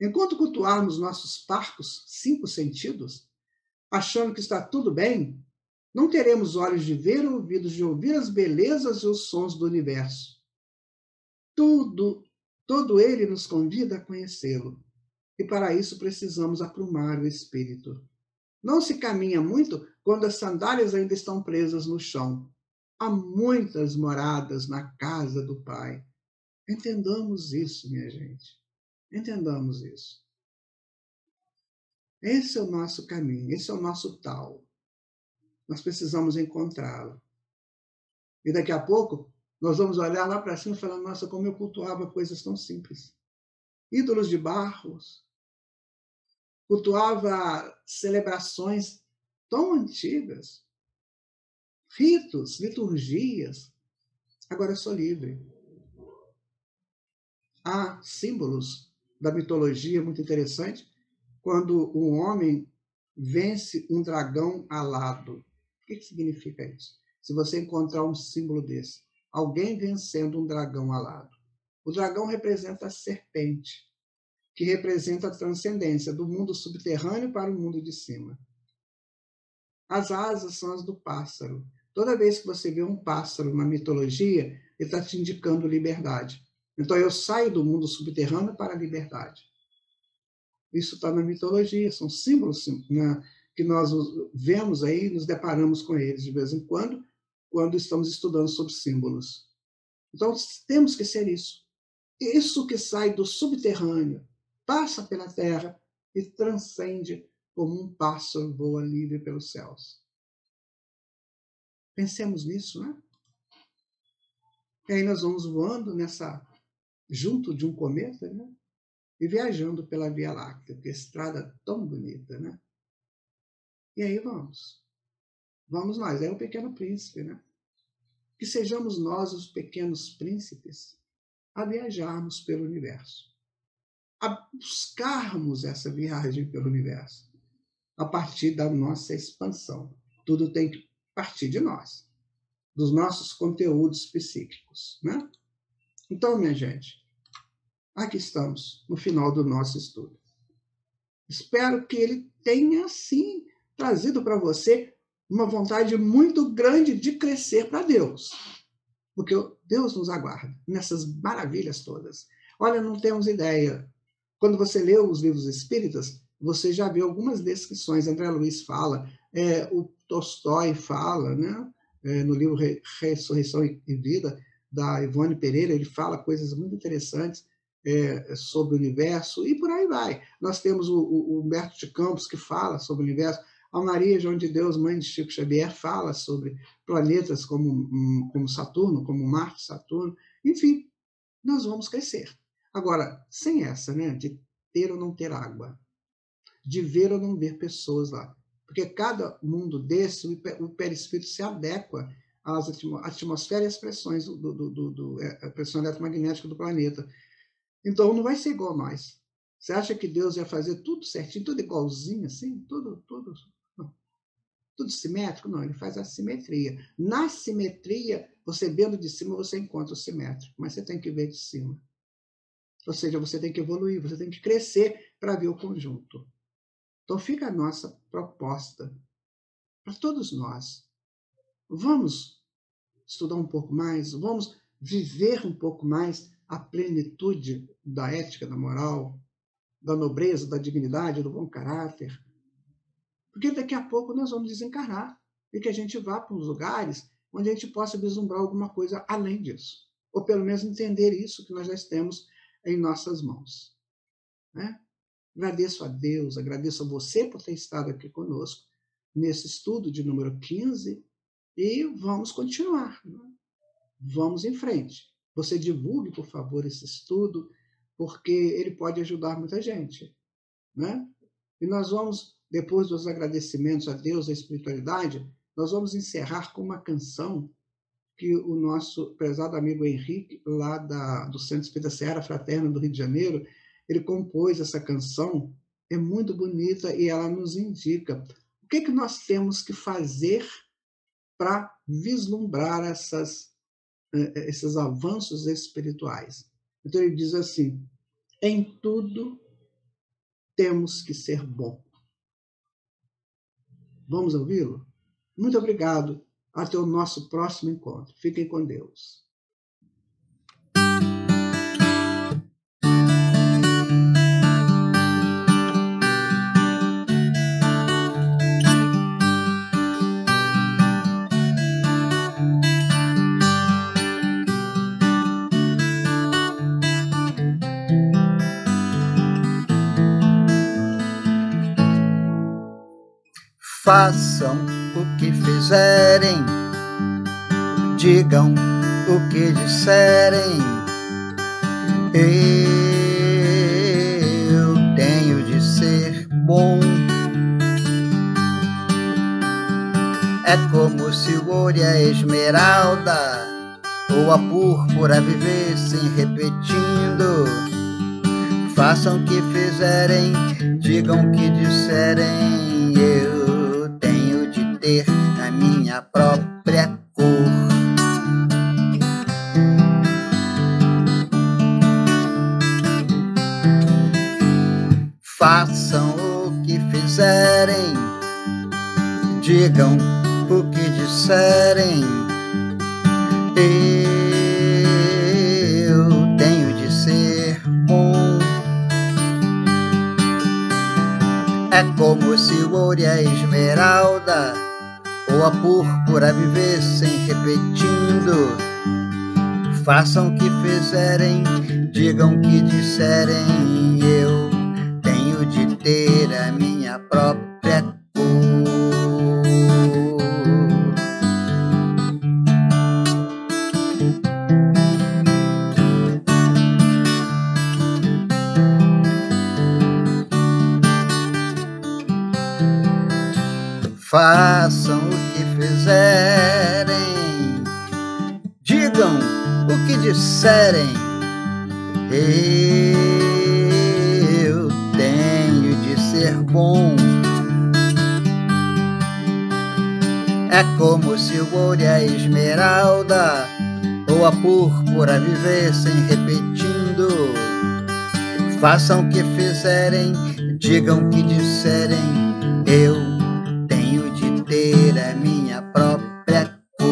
Enquanto cultuarmos nossos parcos 5 sentidos, achando que está tudo bem, não teremos olhos de ver ou ouvidos de ouvir as belezas e os sons do universo. Todo ele nos convida a conhecê-lo. E para isso precisamos aprumar o espírito. Não se caminha muito quando as sandálias ainda estão presas no chão. Há muitas moradas na casa do Pai. Entendamos isso, minha gente. Entendamos isso. Esse é o nosso caminho, esse é o nosso tal. Nós precisamos encontrá-lo. E daqui a pouco, nós vamos olhar lá para cima e falar, nossa, como eu cultuava coisas tão simples. Ídolos de barros, cultuava celebrações tão antigas, ritos, liturgias. Agora eu sou livre. Há símbolos da mitologia muito interessantes quando um homem vence um dragão alado. O que significa isso? Se você encontrar um símbolo desse, alguém vencendo um dragão alado. O dragão representa a serpente, que representa a transcendência do mundo subterrâneo para o mundo de cima. As asas são as do pássaro. Toda vez que você vê um pássaro na mitologia, ele está te indicando liberdade. Então, eu saio do mundo subterrâneo para a liberdade. Isso está na mitologia, são símbolos que nós vemos aí, nos deparamos com eles de vez em quando estamos estudando sobre símbolos. Então, temos que ser isso. Isso que sai do subterrâneo, passa pela terra e transcende como um pássaro voa livre pelos céus. Pensemos nisso, né? E aí nós vamos voando junto de um cometa, né? E viajando pela Via Láctea, que estrada tão bonita, né? E aí vamos. Vamos nós, é o Pequeno Príncipe, né? Que sejamos nós os pequenos príncipes a viajarmos pelo universo, a buscarmos essa viagem pelo universo, a partir da nossa expansão. Tudo tem que partir de nós, dos nossos conteúdos psíquicos, né? Então, minha gente, aqui estamos, no final do nosso estudo. Espero que ele tenha, sim, trazido para você uma vontade muito grande de crescer para Deus. Porque Deus nos aguarda nessas maravilhas todas. Olha, não temos ideia. Quando você lê os livros espíritas, você já vê algumas descrições. André Luiz fala, o Tolstói fala, né? No livro Ressurreição e Vida, da Ivone Pereira, ele fala coisas muito interessantes sobre o universo, e por aí vai. Nós temos o Humberto de Campos, que fala sobre o universo. A Maria João de Deus, mãe de Chico Xavier, fala sobre planetas como Saturno, como Marte, Saturno. Enfim, nós vamos crescer. Agora, sem essa, né, de ter ou não ter água, de ver ou não ver pessoas lá. Porque cada mundo desse, o perispírito se adequa às atmosferas e às pressões, a pressão eletromagnética do planeta. Então, não vai ser igual a nós. Você acha que Deus ia fazer tudo certinho, tudo igualzinho, assim? Tudo? Não. tudo simétrico? Não, ele faz a simetria. Na simetria, você vendo de cima, você encontra o simétrico, mas você tem que ver de cima. Ou seja, você tem que evoluir, você tem que crescer para ver o conjunto. Então fica a nossa proposta para todos nós. Vamos estudar um pouco mais, vamos viver um pouco mais a plenitude da ética, da moral, da nobreza, da dignidade, do bom caráter. Porque daqui a pouco nós vamos desencarnar e que a gente vá para uns lugares onde a gente possa vislumbrar alguma coisa além disso. Ou pelo menos entender isso que nós já temos em nossas mãos. Né? Agradeço a Deus, agradeço a você por ter estado aqui conosco nesse estudo de número 15 e vamos continuar. Né? Vamos em frente. Você divulgue, por favor, esse estudo, porque ele pode ajudar muita gente. Né? E nós vamos, depois dos agradecimentos a Deus, à espiritualidade, nós vamos encerrar com uma canção que o nosso prezado amigo Henrique, lá do Centro Espírita Seara Fraterna do Rio de Janeiro, ele compôs essa canção, é muito bonita e ela nos indica o que nós temos que fazer para vislumbrar esses avanços espirituais. Então ele diz assim, em tudo temos que ser bom. Vamos ouvi-lo? Muito obrigado. Até o nosso próximo encontro. Fiquem com Deus. Façam o que fizerem, digam o que disserem, eu tenho de ser bom. É como se o ouro e a esmeralda ou a púrpura vivessem repetindo. Façam o que fizerem, digam o que disserem, eu tenho de ter a minha própria cor. Façam o que fizerem, digam o que disserem, eu tenho de ser bom. É como se o ouro e a esmeralda ou a púrpura vivessem repetindo. Façam o que fizerem, digam o que disserem, eu tenho de ter a minha própria cor. Façam o que fizerem, digam o que disserem, eu tenho de ser bom. É como se o ouro e a esmeralda ou a púrpura vivessem repetindo. Façam o que fizerem, digam o que disserem, eu tenho de ter a minha própria cor.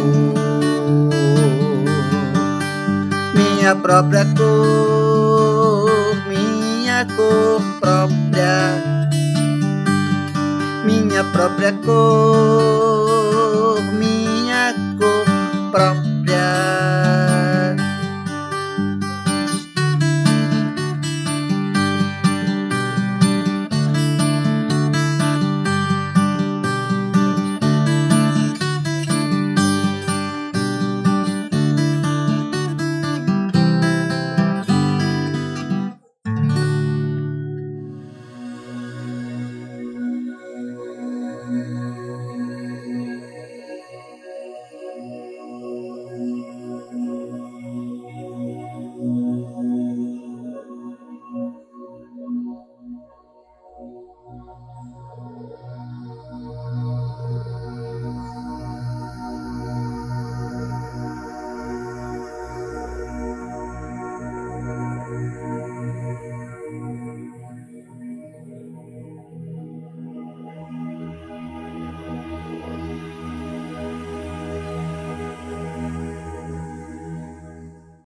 Minha própria cor, minha cor própria, minha própria cor.